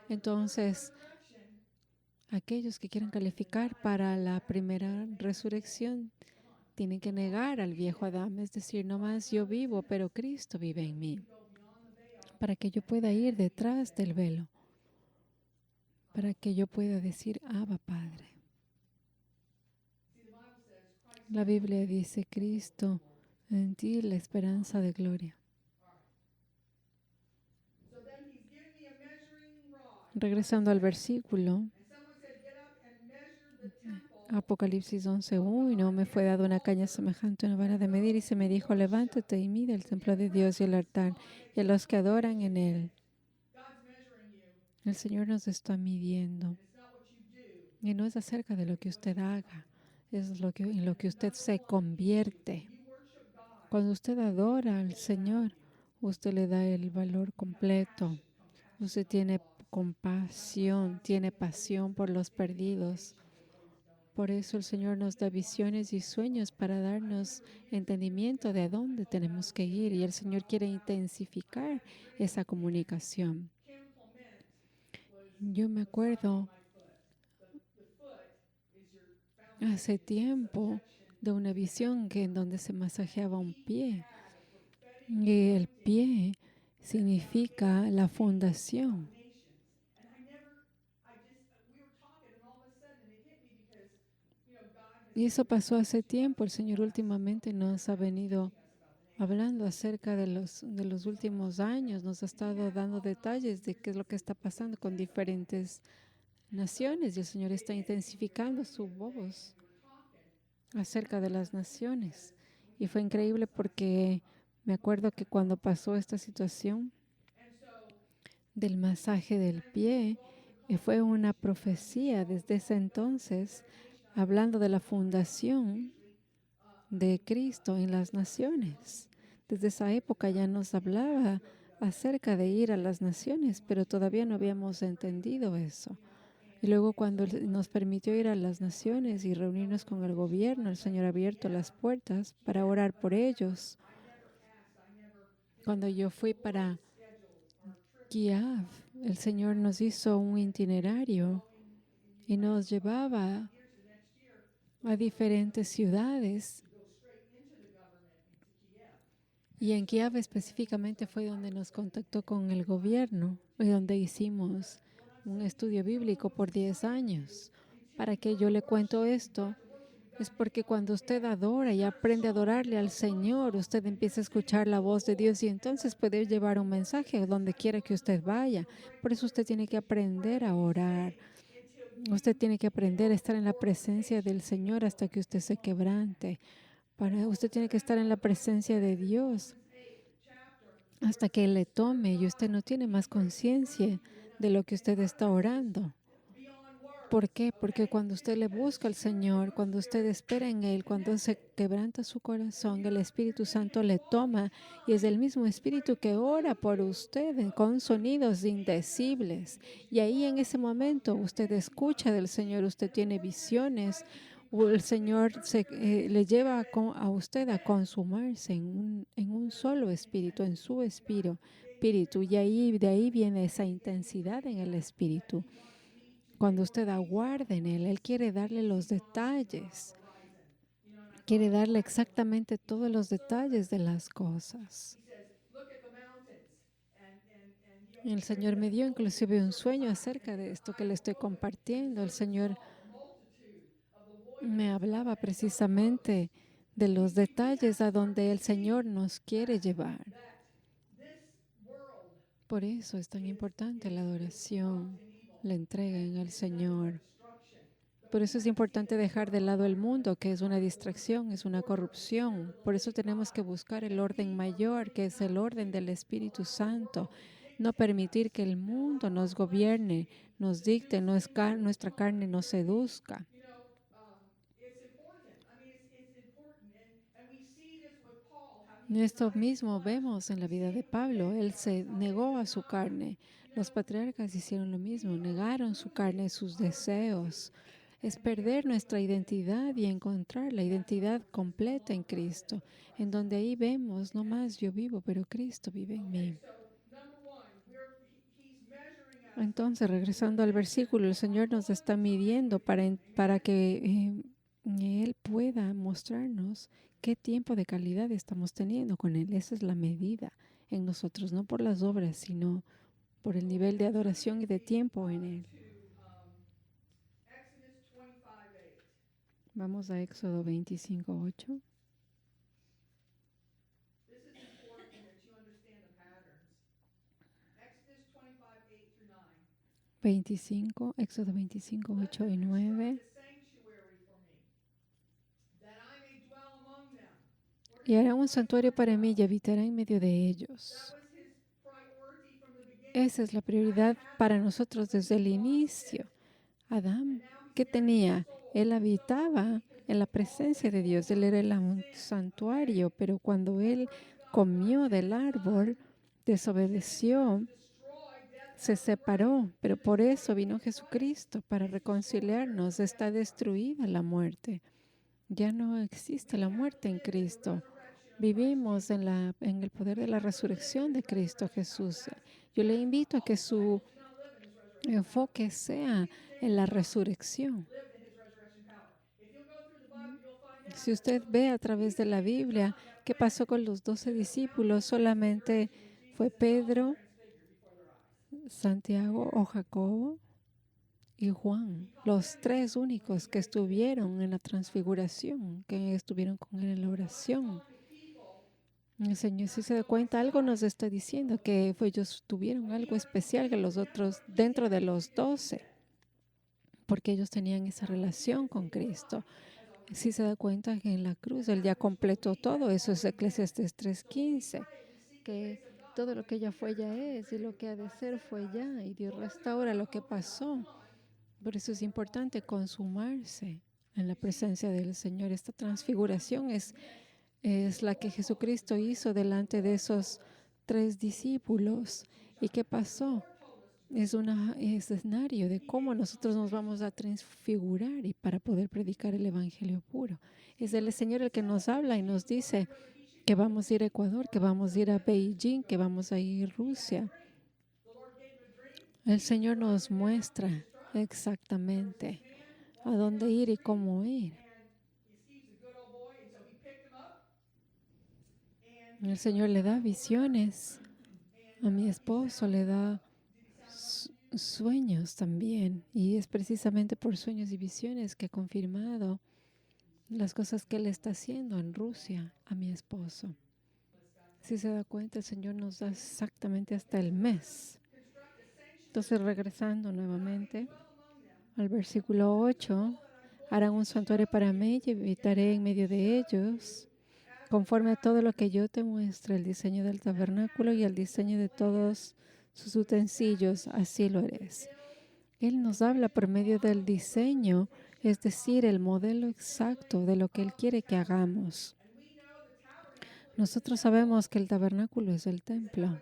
Entonces, aquellos que quieren calificar para la primera resurrección tienen que negar al viejo Adán, es decir, no más yo vivo, pero Cristo vive en mí, para que yo pueda ir detrás del velo, para que yo pueda decir, Abba, Padre. La Biblia dice, Cristo, en ti la esperanza de gloria. so then he's giving me a measuring rod. Regresando al versículo, And someone said, get up and measure the temple. Apocalipsis 11:1, me fue dado una caña semejante a una vara de medir y se me dijo, levántate y mide el templo de Dios y el altar y a los que adoran en él. God's measuring you. El Señor nos está midiendo It's not what you do. y no es acerca de lo que usted haga, es en lo que usted se convierte. You worship God. Cuando usted adora al Señor, usted le da el valor completo. Usted tiene compasión, tiene pasión por los perdidos. Por eso el Señor nos da visiones y sueños para darnos entendimiento de a dónde tenemos que ir. Y el Señor quiere intensificar esa comunicación. Kim Clement Yo me acuerdo the foot is your hace tiempo de una visión en donde se masajeaba un pie. Y el pie significa la fundación. And we were talking and all of a sudden it hit me because, God Y eso pasó hace tiempo. El Señor últimamente nos ha venido hablando acerca de los últimos años. Nos ha estado dando detalles de qué es lo que está pasando con diferentes naciones. Y el Señor está intensificando su voz acerca de las naciones. Y fue increíble porque me acuerdo que cuando pasó esta situación del masaje del pie, fue una profecía desde ese entonces, hablando de la fundación de Cristo en las naciones. Desde esa época ya nos hablaba acerca de ir a las naciones, pero todavía no habíamos entendido eso. Y luego cuando nos permitió ir a las naciones y reunirnos con el gobierno, el Señor ha abierto las puertas para orar por ellos. Cuando yo fui para Kiev, el Señor nos hizo un itinerario y nos llevaba a diferentes ciudades. Y en Kiev específicamente fue donde nos contactó con el gobierno y donde hicimos un estudio bíblico por 10 años. ¿Para qué yo le cuento esto? Es porque cuando usted adora y aprende a adorarle al Señor, usted empieza a escuchar la voz de Dios y entonces puede llevar un mensaje a donde quiera que usted vaya. Por eso usted tiene que aprender a orar. Usted tiene que aprender a estar en la presencia del Señor hasta que usted se quebrante. Usted tiene que estar en la presencia de Dios hasta que Él le tome y usted no tiene más conciencia de lo que usted está orando. ¿Por qué? Porque cuando usted le busca al Señor, cuando usted espera en Él, cuando se quebranta su corazón, el Espíritu Santo le toma y es el mismo Espíritu que ora por usted con sonidos indecibles. Y ahí en ese momento usted escucha del Señor, usted tiene visiones, o el Señor le lleva a usted a consumarse en un solo espíritu, en su espíritu. Y de ahí viene esa intensidad en el Espíritu. Cuando usted aguarda en Él, Él quiere darle los detalles, quiere darle exactamente todos los detalles de las cosas. El Señor me dio inclusive un sueño acerca de esto que le estoy compartiendo. El Señor me hablaba precisamente de los detalles a donde el Señor nos quiere llevar. Por eso es tan importante la adoración, la entrega en el Señor. Por eso es importante dejar de lado el mundo, que es una distracción, es una corrupción. Por eso tenemos que buscar el orden mayor, que es el orden del Espíritu Santo. No permitir que el mundo nos gobierne, nos dicte, nuestra carne nos seduzca. Esto mismo vemos en la vida de Pablo. Él se negó a su carne. Los patriarcas hicieron lo mismo, negaron su carne, sus deseos. Es perder nuestra identidad y encontrar la identidad completa en Cristo, en donde ahí vemos, no más yo vivo, pero Cristo vive en mí. Entonces, regresando al versículo, el Señor nos está midiendo para que Él pueda mostrarnos qué tiempo de calidad estamos teniendo con Él. Esa es la medida en nosotros, no por las obras, sino por el nivel de adoración y de tiempo en Él. Vamos a Éxodo 25:8. 25, Éxodo 25, 8 y 9. Y hará un santuario para mí y habitará en medio de ellos. Esa es la prioridad para nosotros desde el inicio. Adán, ¿qué tenía? Él habitaba en la presencia de Dios. Él era un santuario, pero cuando él comió del árbol, desobedeció, se separó. Pero por eso vino Jesucristo, para reconciliarnos. Está destruida la muerte. Ya no existe la muerte en Cristo. Vivimos en el poder de la resurrección de Cristo Jesús. Yo le invito a que su enfoque sea en la resurrección. Si usted ve a través de la Biblia qué pasó con los 12 discípulos, solamente fue Pedro, Santiago o Jacobo y Juan, los tres únicos que estuvieron en la transfiguración, que estuvieron con él en la oración. El Señor, si se da cuenta, algo nos está diciendo que ellos tuvieron algo especial que los otros dentro de los 12, porque ellos tenían esa relación con Cristo. Si se da cuenta que en la cruz Él ya completó todo, eso es Eclesiastés 3:15, que todo lo que ya fue ya es y lo que ha de ser fue ya y Dios restaura lo que pasó. Por eso es importante consumarse en la presencia del Señor. Esta transfiguración es la que Jesucristo hizo delante de esos 3 discípulos. ¿Y qué pasó? Es un escenario de cómo nosotros nos vamos a transfigurar y para poder predicar el evangelio puro. Es el Señor el que nos habla y nos dice, que vamos a ir a Ecuador, que vamos a ir a Beijing, que vamos a ir a Rusia. The Lord gave him a dream. El Señor nos muestra exactamente a dónde ir y cómo ir. And he's a good old boy, and so he picked him up. And El Señor le da visiones. A mi esposo le da sueños también. Y es precisamente por sueños y visiones que ha confirmado las cosas que Él está haciendo en Rusia a mi esposo. Si se da cuenta, el Señor nos da exactamente hasta el mes. Entonces, regresando nuevamente al versículo 8, harán un santuario para mí y habitaré en medio de ellos, conforme a todo lo que yo te muestre, el diseño del tabernáculo y el diseño de todos sus utensilios, así lo eres. Él nos habla por medio del diseño, es decir, el modelo exacto de lo que Él quiere que hagamos. Nosotros sabemos que el tabernáculo es el templo,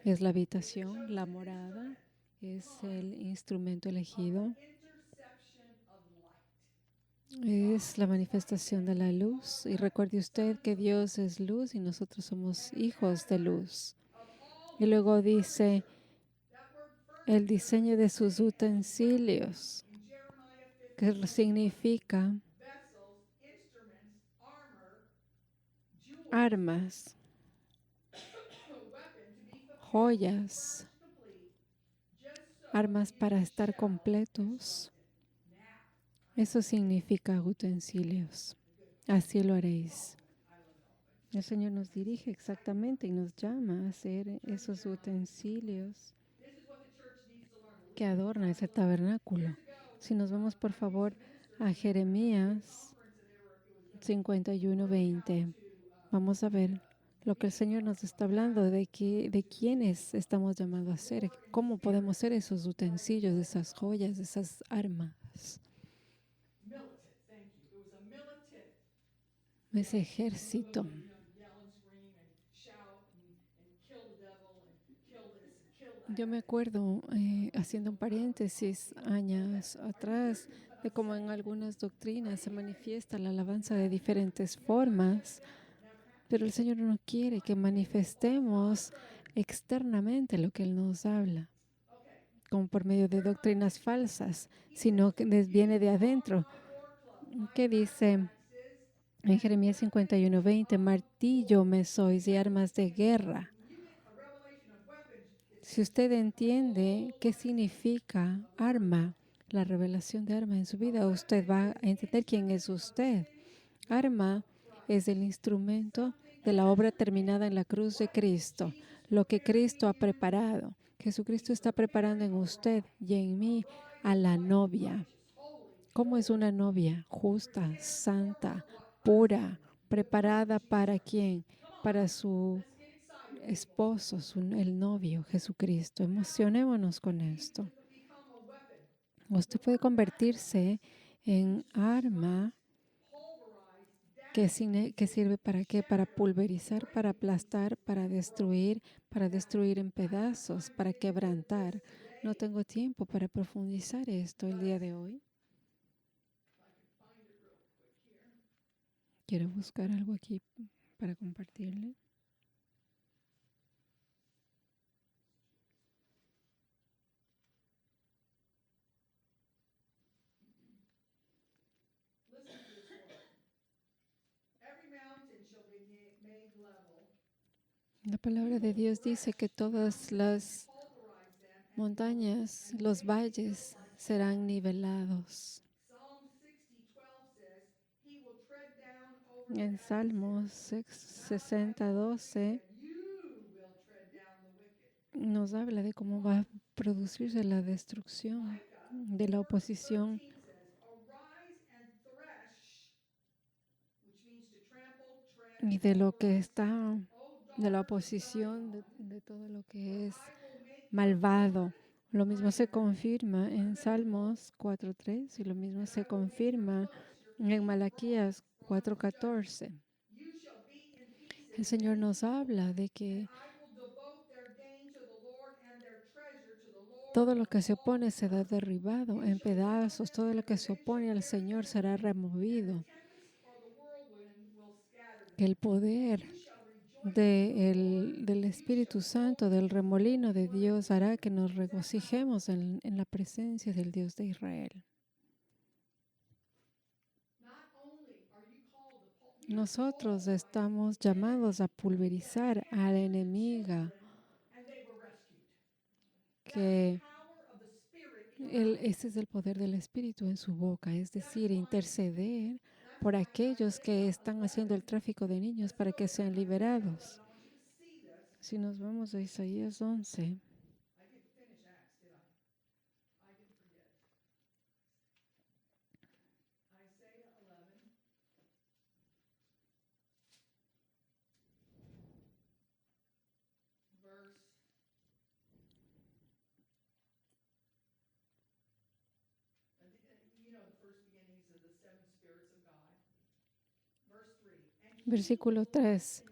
es la habitación, la morada, es el instrumento elegido, es la manifestación de la luz. Y recuerde usted que Dios es luz y nosotros somos hijos de luz. Y luego dice el diseño de sus utensilios, que significa armas, joyas, armas para estar completos. Eso significa utensilios. Así lo haréis. El Señor nos dirige exactamente y nos llama a hacer esos utensilios que adornan ese tabernáculo. Si nos vamos, por favor, a Jeremías 51:20, vamos a ver lo que el Señor nos está hablando de quiénes estamos llamados a ser, cómo podemos ser esos utensilios, esas joyas, esas armas. Ese ejército. Yo me acuerdo, haciendo un paréntesis, años atrás, de cómo en algunas doctrinas se manifiesta la alabanza de diferentes formas, pero el Señor no quiere que manifestemos externamente lo que Él nos habla, como por medio de doctrinas falsas, sino que viene de adentro. ¿Qué dice en Jeremías 51:20? Martillo me sois y armas de guerra. Si usted entiende qué significa arma, la revelación de arma en su vida, usted va a entender quién es usted. Arma es el instrumento de la obra terminada en la cruz de Cristo, lo que Cristo ha preparado. Jesucristo está preparando en usted y en mí a la novia. ¿Cómo es una novia? Justa, santa, pura, preparada ¿para quién? Para su esposo, el novio, Jesucristo. Emocionémonos con esto. Usted puede convertirse en arma que sirve para qué? Para pulverizar, para aplastar, para destruir en pedazos, para quebrantar. No tengo tiempo para profundizar esto el día de hoy. Quiero buscar algo aquí para compartirle. La palabra de Dios dice que todas las montañas, los valles serán nivelados. En Salmos 60:12 nos habla de cómo va a producirse la destrucción de la oposición y de lo que está, de la oposición, de todo lo que es malvado. Lo mismo se confirma en Salmos 4:3 y lo mismo se confirma en Malaquías 4:14. El Señor nos habla de que todo lo que se opone será derribado en pedazos, todo lo que se opone al Señor será removido. Que el poder del Espíritu Santo, del remolino de Dios, hará que nos regocijemos en la presencia del Dios de Israel. Nosotros estamos llamados a pulverizar a la enemiga, que ese es el poder del Espíritu en su boca, es decir, interceder por aquellos que están haciendo el tráfico de niños para que sean liberados. Si nos vamos a Isaías 11, versículo 3.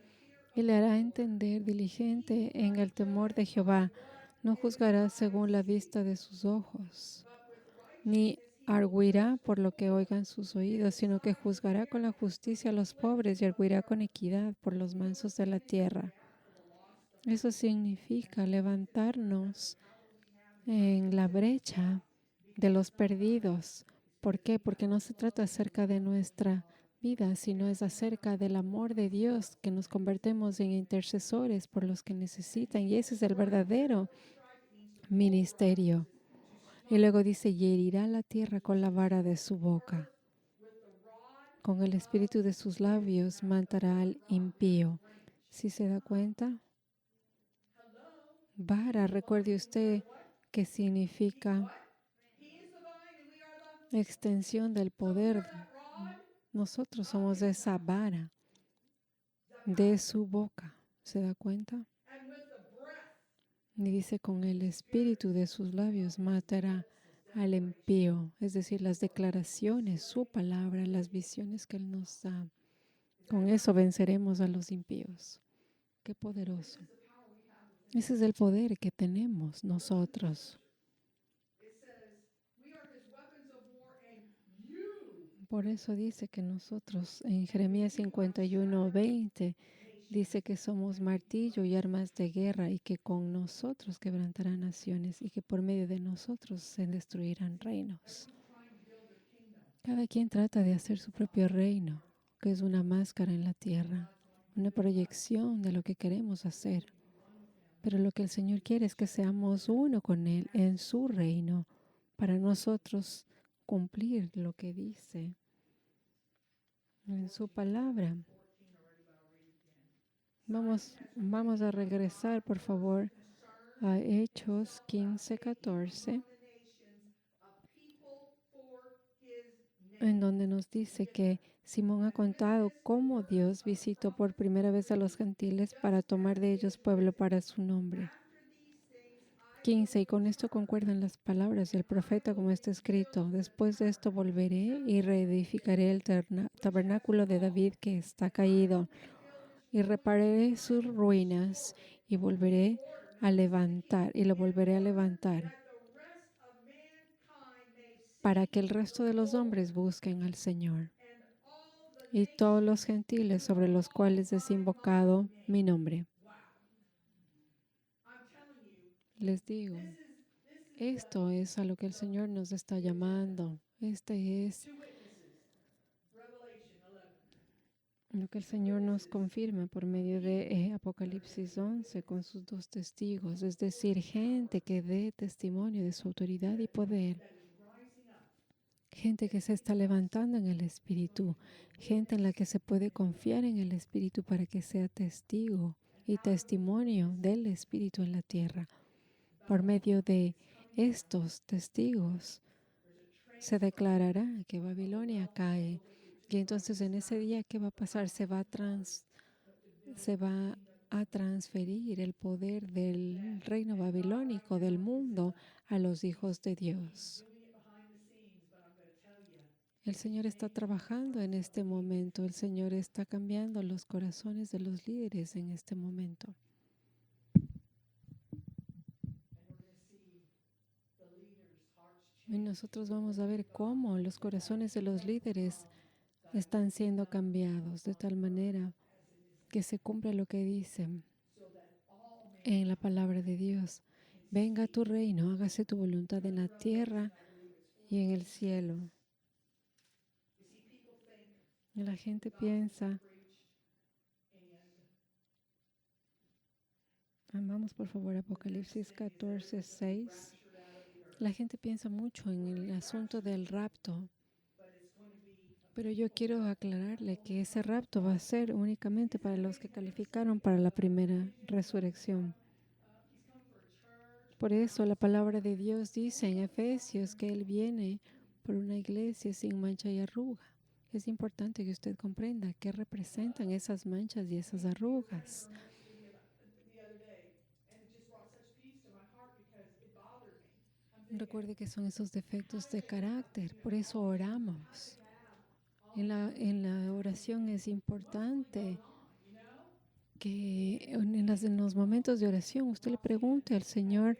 Y le hará entender diligente en el temor de Jehová. No juzgará según la vista de sus ojos, ni arguirá por lo que oigan sus oídos, sino que juzgará con la justicia a los pobres y arguirá con equidad por los mansos de la tierra. Eso significa levantarnos en la brecha de los perdidos. ¿Por qué? Porque no se trata acerca de nuestra vida, sino es acerca del amor de Dios, que nos convertimos en intercesores por los que necesitan. Y ese es el verdadero ministerio. Y luego dice, y herirá la tierra con la vara de su boca. Con el espíritu de sus labios matará al impío. ¿Sí se da cuenta? Vara, recuerde usted que significa extensión del poder. Nosotros somos esa vara de su boca. ¿Se da cuenta? Y dice, con el espíritu de sus labios matará al impío. Es decir, las declaraciones, su palabra, las visiones que Él nos da. Con eso venceremos a los impíos. Qué poderoso. Ese es el poder que tenemos nosotros. Por eso dice que nosotros, en Jeremías 51:20, dice que somos martillo y armas de guerra y que con nosotros quebrantarán naciones y que por medio de nosotros se destruirán reinos. Cada quien trata de hacer su propio reino, que es una máscara en la tierra, una proyección de lo que queremos hacer. Pero lo que el Señor quiere es que seamos uno con Él en su reino, para nosotros cumplir lo que dice en su palabra. Vamos a regresar, por favor, a Hechos 15:14, en donde nos dice que Simón ha contado cómo Dios visitó por primera vez a los gentiles para tomar de ellos pueblo para su nombre. 15. Y con esto concuerdan las palabras del profeta como está escrito. Después de esto volveré y reedificaré el tabernáculo de David que está caído y repararé sus ruinas y volveré a levantar y lo volveré a levantar para que el resto de los hombres busquen al Señor y todos los gentiles sobre los cuales es invocado mi nombre. Les digo, esto es a lo que el Señor nos está llamando. Este es lo que el Señor nos confirma por medio de Apocalipsis 11 con sus dos testigos, es decir, gente que dé testimonio de su autoridad y poder. Gente que se está levantando en el Espíritu, gente en la que se puede confiar en el Espíritu para que sea testigo y testimonio del Espíritu en la tierra. Por medio de estos testigos se declarará que Babilonia cae. Y entonces en ese día, ¿qué va a pasar? Se va a transferir el poder del reino babilónico del mundo a los hijos de Dios. El Señor está trabajando en este momento. El Señor está cambiando los corazones de los líderes en este momento. Y nosotros vamos a ver cómo los corazones de los líderes están siendo cambiados de tal manera que se cumpla lo que dice so that all en la mankind palabra de Dios. can Venga see. tu reino, hágase tu voluntad en In la tierra Revelation, I believe it's y en el 14:6. cielo. You see, people think Y la the gente gospel was piensa, preached and vamos por favor a the next Apocalipsis thing is that it 14, was going to be 6. raptured out of the earth. La gente piensa mucho en el asunto del rapto, But it's going to be a pero yo people quiero aclararle que ese rapto va a ser únicamente para los que calificaron para la primera resurrección. he's come for a church. Por eso la palabra de Dios dice en Efesios que Él viene por una iglesia sin mancha y arruga. Es importante que usted comprenda qué representan esas manchas y esas arrugas. The other day, and it just brought such peace to my heart because it bothered me. I'm thinking, Recuerde que son esos defectos de carácter, por eso oramos. En la oración es importante you know, que en los momentos de oración usted le pregunte al Señor,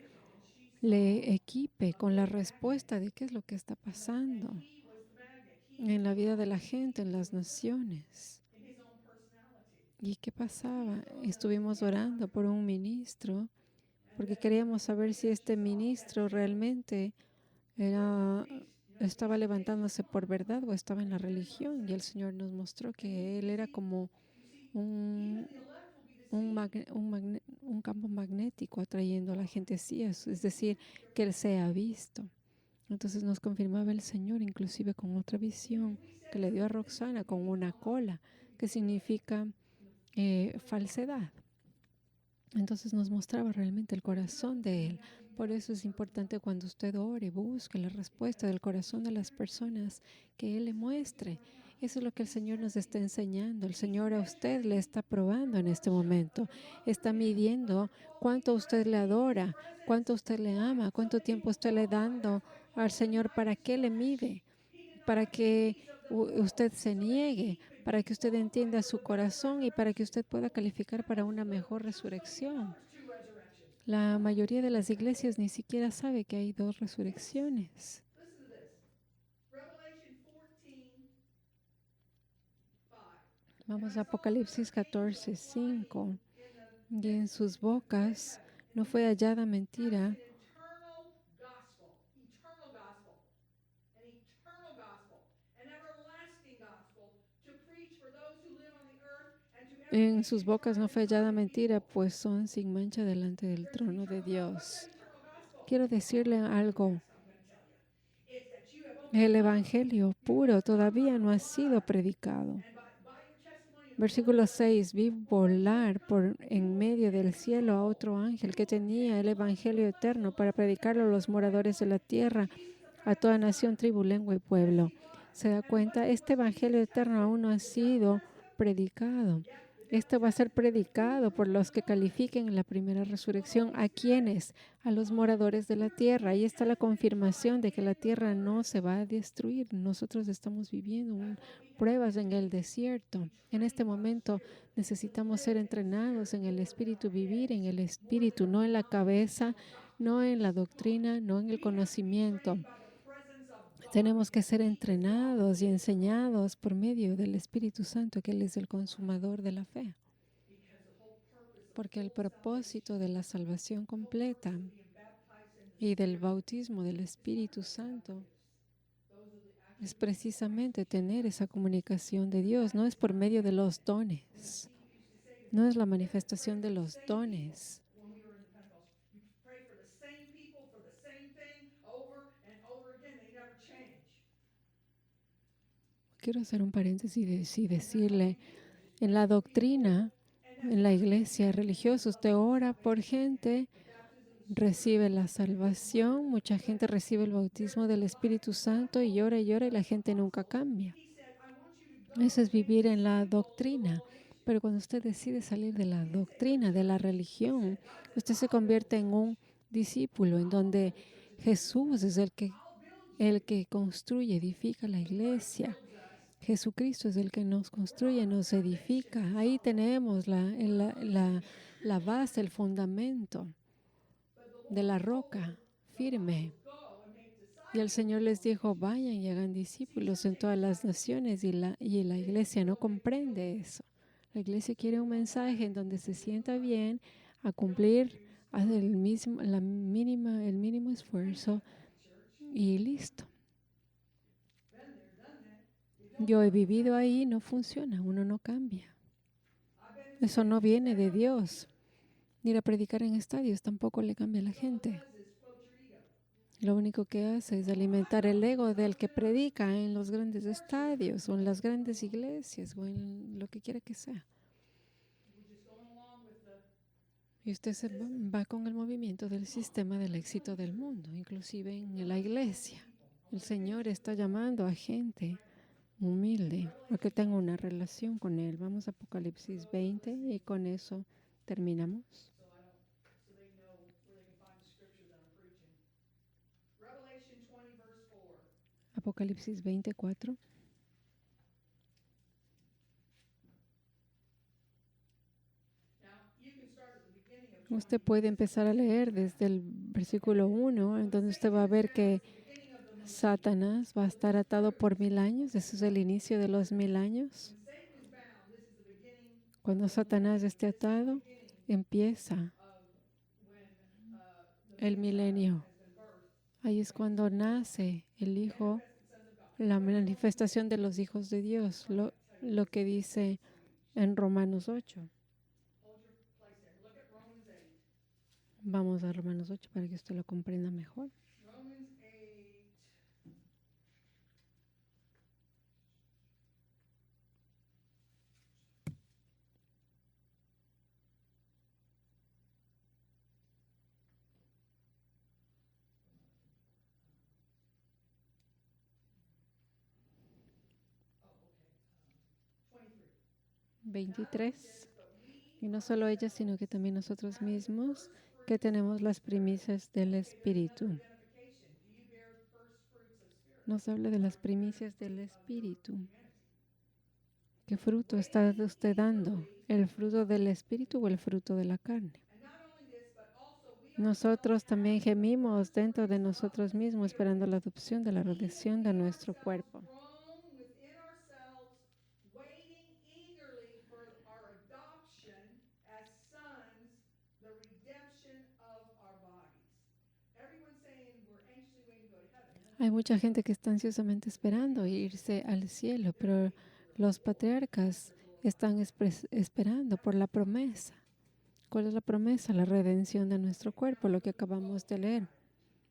le equipe con la respuesta de qué es lo que está pasando he was the magnet. He en la vida de la gente, en las naciones. in his own personality. ¿Y qué pasaba? Estuvimos orando por un ministro porque queríamos saber si este ministro realmente estaba levantándose por verdad o estaba en la religión. Y el Señor nos mostró que él era como un, un campo magnético atrayendo a la gente así, es decir, que él sea visto. Entonces nos confirmaba el Señor, inclusive con otra visión que le dio a Roxana con una cola, que significa falsedad. Entonces nos mostraba realmente el corazón de Él. Por eso es importante cuando usted ore, busque la respuesta del corazón de las personas que Él le muestre. Eso es lo que el Señor nos está enseñando. El Señor a usted le está probando en este momento. Está midiendo cuánto usted le adora, cuánto usted le ama, cuánto tiempo usted le dando al Señor para que le mide, para que usted se niegue, para que usted entienda su corazón y para que usted pueda calificar para una mejor resurrección. Two resurrections. La mayoría de las iglesias ni siquiera sabe que hay dos resurrecciones. Listen to this. Revelation 14:5. Vamos a Apocalipsis 14, 5. Y en sus bocas no fue hallada mentira, Eternal gospel, an everlasting gospel to preach for those who live on the earth and to en sus bocas no fue hallada mentira, pues son sin mancha delante del trono de Dios. eternal gospel. Quiero decirle algo. I'm going to tell you. It's that you have only El evangelio puro todavía no ha sido predicado. by your testimony Versículo 6. Vi volar por en medio del cielo a otro ángel que tenía el evangelio eterno para predicarlo a los moradores de la tierra, a toda nación, tribu, lengua y pueblo. ¿Se da cuenta? Este evangelio eterno aún no ha sido predicado. Esto va a ser predicado por los que califiquen en la primera resurrección. ¿A quiénes? A los moradores de la tierra. Ahí está la confirmación de que la tierra no se va a destruir. Nosotros estamos viviendo pruebas en el desierto. En este momento necesitamos ser entrenados en el espíritu, vivir en el espíritu, no en la cabeza, no en la doctrina, no en el conocimiento. by the presence of Tenemos que ser entrenados y enseñados por medio del Espíritu Santo, que Él es el consumador de la fe. because the whole purpose Porque el propósito de la salvación completa of being baptized in the y del bautismo del Espíritu Santo es precisamente tener esa comunicación de Dios. No es por medio de los dones. No es la manifestación de los dones. when we were in the Pentecost, you pray for the same people for the same thing over and over again. They never change. Quiero hacer un paréntesis y decirle, en la doctrina, en la iglesia religiosa, usted ora por gente, recibe la salvación, mucha gente recibe el bautismo del Espíritu Santo y llora y la gente nunca cambia. He said, I want you to Eso es vivir en la doctrina. Pero cuando usted decide salir de la doctrina, de la religión, usted se convierte en un discípulo en donde Jesús es el que construye, edifica la iglesia. Jesucristo es el que nos construye, nos edifica. Ahí tenemos la base, el fundamento de la roca firme. go and make disciples. Y el Señor les dijo, vayan y hagan discípulos en todas las naciones y la iglesia no comprende eso. La iglesia quiere un mensaje en donde se sienta bien a cumplir el mínimo esfuerzo y listo. Been there, done that. It don't Yo he work. vivido ahí, no funciona, uno no cambia. I've been in Eso no stadiums. viene That de don't work Dios. Ni a predicar en estadios tampoco le cambia a la either. All it gente. does is float your ego. Lo único que hace es alimentar el ego del que predica en los grandes estadios o en las grandes iglesias o en lo que quiera que sea. We're just going along with the Y usted se va con el movimiento del sistema del éxito del mundo, inclusive en la iglesia. El Señor está llamando a gente humilde a que tenga una relación con Él. Vamos a Apocalipsis 20 y con eso terminamos. so they know where they can find the scripture that I'm preaching. Revelation 20 verse 4. Apocalipsis 24. Now, you can start at the beginning of 20. Usted puede empezar a leer desde el versículo 1, en donde usted va a ver que Beginning of the millennium. Satanás va a estar atado por 1000 años. Ese es el inicio de los 1000 años. When Satan is bound, this is the beginning Cuando Satanás esté atado, empieza of when the el milenio. has been birthed. Ahí es cuando nace el Hijo, la manifestación de los hijos de Dios, lo que dice en Romanos 8. Hold your place there. Look at Romans 8. Vamos a Romanos 8 para que usted lo comprenda mejor. Romans 8. Oh, okay. 23. 23. Y no solo ella, sino que también nosotros mismos, que tenemos las primicias del Espíritu. Identification. Do you bear first fruits of spirit? Nos habla de las primicias del Espíritu. ¿Qué fruto está usted dando? ¿El fruto del Espíritu o el fruto de la carne? And not only this, but also we Nosotros también gemimos dentro de nosotros mismos esperando la adopción de la redención de nuestro cuerpo. groan within ourselves, waiting eagerly for our adoption as sons, the redemption of our bodies. Everyone's saying we're anxiously waiting to go to heaven. Hay mucha gente que está ansiosamente esperando irse al cielo, pero los patriarcas están esperando por la promesa. ¿Cuál es la promesa? La redención de nuestro cuerpo, lo que acabamos de leer.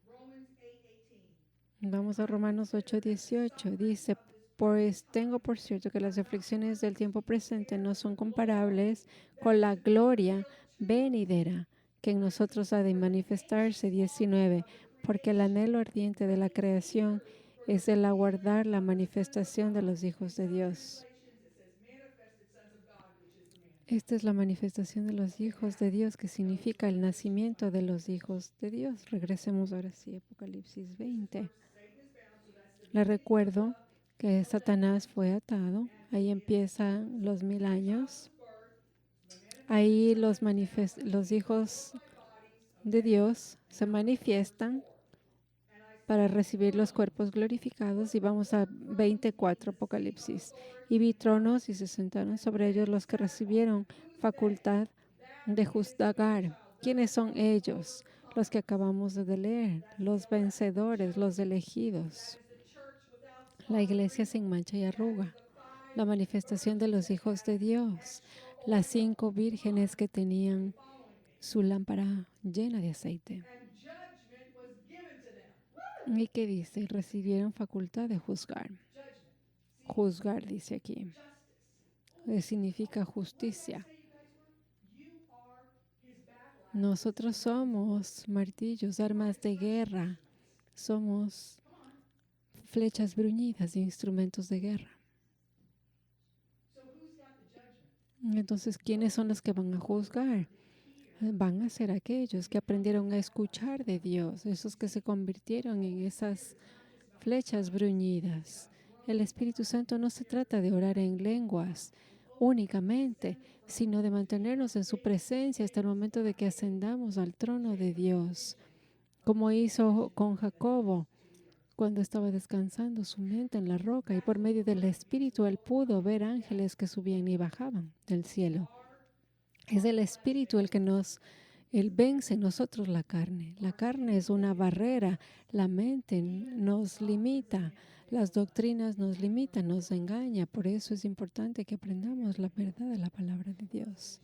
Romans 8:18. Vamos a Romanos 8:18. Dice, pues tengo por cierto que las aflicciones del tiempo presente no son comparables con la gloria venidera que en nosotros ha de manifestarse. 19. Porque el anhelo ardiente de la creación es el aguardar la manifestación de los hijos de Dios. It says manifested sons of God, which is the man. Esta es la manifestación de los hijos de Dios, que significa el nacimiento de los hijos de Dios. Regresemos ahora sí a Apocalipsis 20. Le recuerdo que Satanás fue atado. Ahí empiezan los 1000 años. Ahí los hijos de Dios se manifiestan para recibir los cuerpos glorificados. Y vamos a 24, Apocalipsis. Y vi tronos y se sentaron sobre ellos los que recibieron facultad de juzgar. ¿Quiénes son ellos? Los que acabamos de leer, los vencedores, los elegidos. La iglesia sin mancha y arruga. La manifestación de los hijos de Dios. Las 5 vírgenes que tenían su lámpara llena de aceite. And judgment was given to them. ¿Y qué dice? Recibieron facultad de juzgar. Judgment. Juzgar, dice aquí. Justice. Significa justicia. Say you guys were. You are his battle axe. Nosotros somos martillos, armas de guerra. Somos flechas bruñidas y instrumentos de guerra. So who's got the judgment? Entonces, ¿quiénes son los que van a juzgar? Van a ser aquellos que aprendieron a escuchar de Dios, esos que se convirtieron en esas flechas bruñidas. El Espíritu Santo no se trata de orar en lenguas únicamente, sino de mantenernos en su presencia hasta el momento de que ascendamos al trono de Dios, como hizo con Jacobo cuando estaba descansando su mente en la roca y por medio del Espíritu él pudo ver ángeles que subían y bajaban del cielo. Es el Espíritu el que él vence en nosotros la carne. La carne es una barrera, la mente nos limita, las doctrinas nos limitan, nos engaña. Por eso es importante que aprendamos la verdad de la palabra de Dios.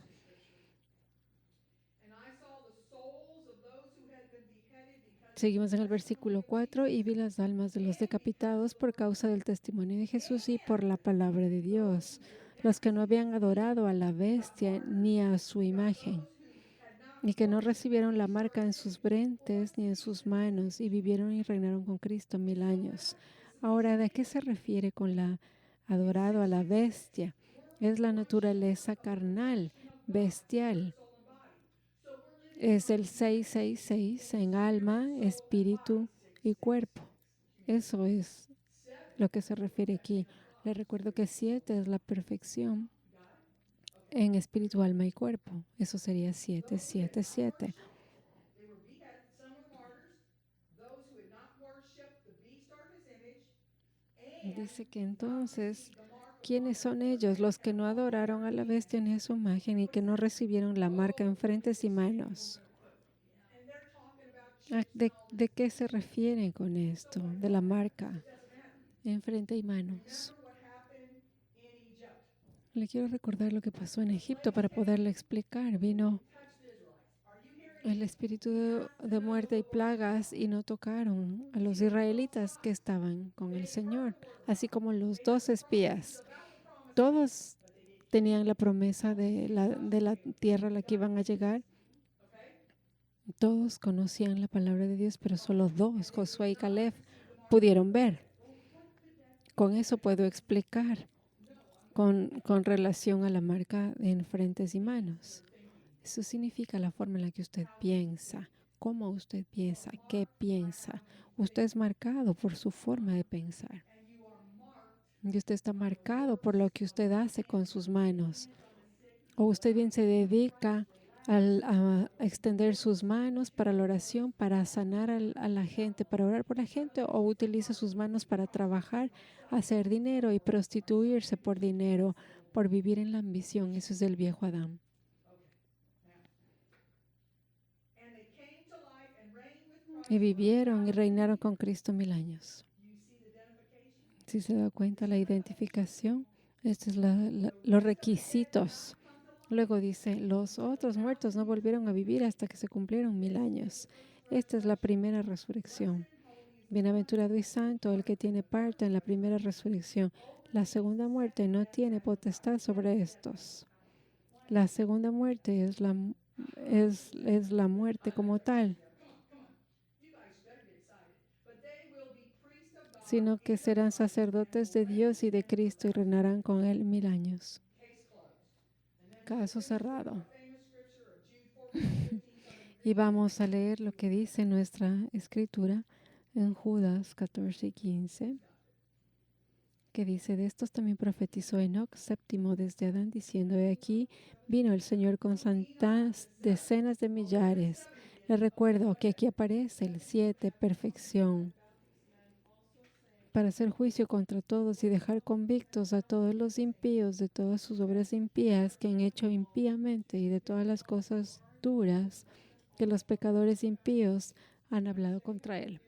And I saw the souls of those who had been beheaded because Seguimos en el versículo 4 y vi las almas de los decapitados por causa del testimonio de Jesús y por la palabra de Dios, los que no habían adorado a la bestia ni a su imagen, y que no recibieron la marca en sus frentes ni en sus manos, y vivieron y reinaron con Cristo 1000 años. Ahora, ¿de qué se refiere con la adorado a la bestia? Es la naturaleza carnal, bestial. Es el 666 en alma, espíritu y cuerpo. Eso es lo que se refiere aquí. Le recuerdo que 7 es la perfección en espíritu, alma y cuerpo. Eso sería 7, 7, 7. they were beheaded, some were martyrs, those who had not worshipped the beast or his image, and Dice que entonces, ¿quiénes son ellos? Los que no adoraron a la bestia ni a su imagen y que no recibieron la marca en frentes y manos. and they're talking about ¿De qué se refieren con esto? De la marca en frente y manos. remember what happened in Egypt. Le quiero recordar lo que pasó en Egipto para poderle explicar. Vino Touched the Israelites. Are you hearing el espíritu de muerte y plagas y no tocaron a los israelitas que estaban con el Señor, así como los 2 espías. Todos tenían la promesa de la tierra a la que iban a llegar. Todos conocían la palabra de Dios, pero solo 2, Josué y Caleb, pudieron ver. Con eso puedo explicar con relación a la marca en frentes y manos. Eso significa la forma en la que usted piensa, cómo usted piensa, qué piensa. Usted es marcado por su forma de pensar. Y usted está marcado por lo que usted hace con sus manos. O usted bien se dedica a extender sus manos para la oración, para sanar a la gente, para orar por la gente, o utiliza sus manos para trabajar, hacer dinero y prostituirse por dinero, por vivir en la ambición. Eso es el viejo Adán. and they came to life and reigned with Christ. Y vivieron y reinaron con Cristo 1000 años. You see the identification? Si se da cuenta la identificación, estos es los requisitos. Luego dice, los otros muertos no volvieron a vivir hasta que se cumplieron 1000 años. Esta es la primera resurrección. Bienaventurado y santo el que tiene parte en la primera resurrección. La segunda muerte no tiene potestad sobre estos. La segunda muerte es la muerte como tal, You guys better get excited. But they will be priests of God. sino que serán sacerdotes de Dios y de Cristo y reinarán con Él 1000 años. Case closed. Caso cerrado. Famous scripture of Jude 14, 15, Y vamos a leer lo que dice nuestra escritura en Judas 14 y 15, que dice, de estos también profetizó Enoc, séptimo desde Adán, diciendo, he aquí vino el Señor con santas decenas de millares. Les recuerdo que aquí aparece el 7, perfección, para hacer juicio contra todos y dejar convictos a todos los impíos de todas sus obras impías que han hecho impíamente y de todas las cosas duras que los pecadores impíos han hablado contra él.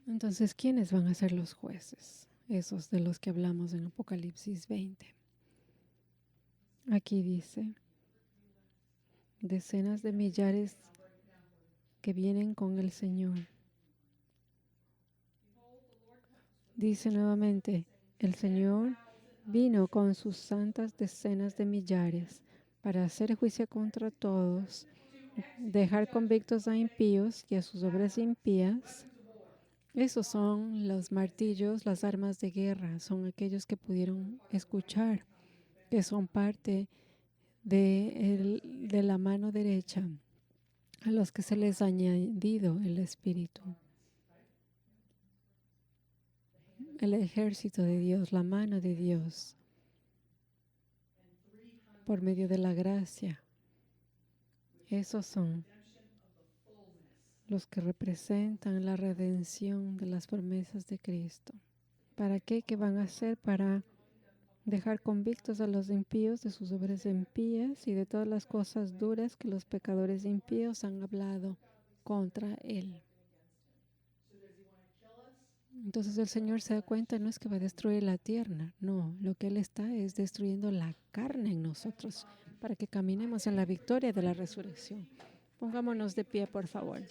Entonces, ¿quiénes van a ser los jueces? Esos de los que hablamos en Apocalipsis 20. Aquí dice, decenas de millares que vienen con el Señor. Dice nuevamente, el Señor vino con sus santas decenas de millares para hacer juicio contra todos, dejar convictos a impíos y a sus obras impías. Esos son los martillos, las armas de guerra, son aquellos que pudieron escuchar, que son parte de la mano derecha, a los que se les ha añadido el Espíritu. El ejército de Dios, la mano de Dios. por medio de la gracia. Esos son los que representan la redención de las promesas de Cristo. ¿Para qué? ¿Qué van a hacer? Para dejar convictos a los impíos de sus obras impías y de todas las cosas duras que los pecadores impíos han hablado contra Él. Entonces el Señor se da cuenta, no es que va a destruir la tierra, no, lo que Él está es destruyendo la carne en nosotros para que caminemos en la victoria de la resurrección. Pongámonos de pie, por favor.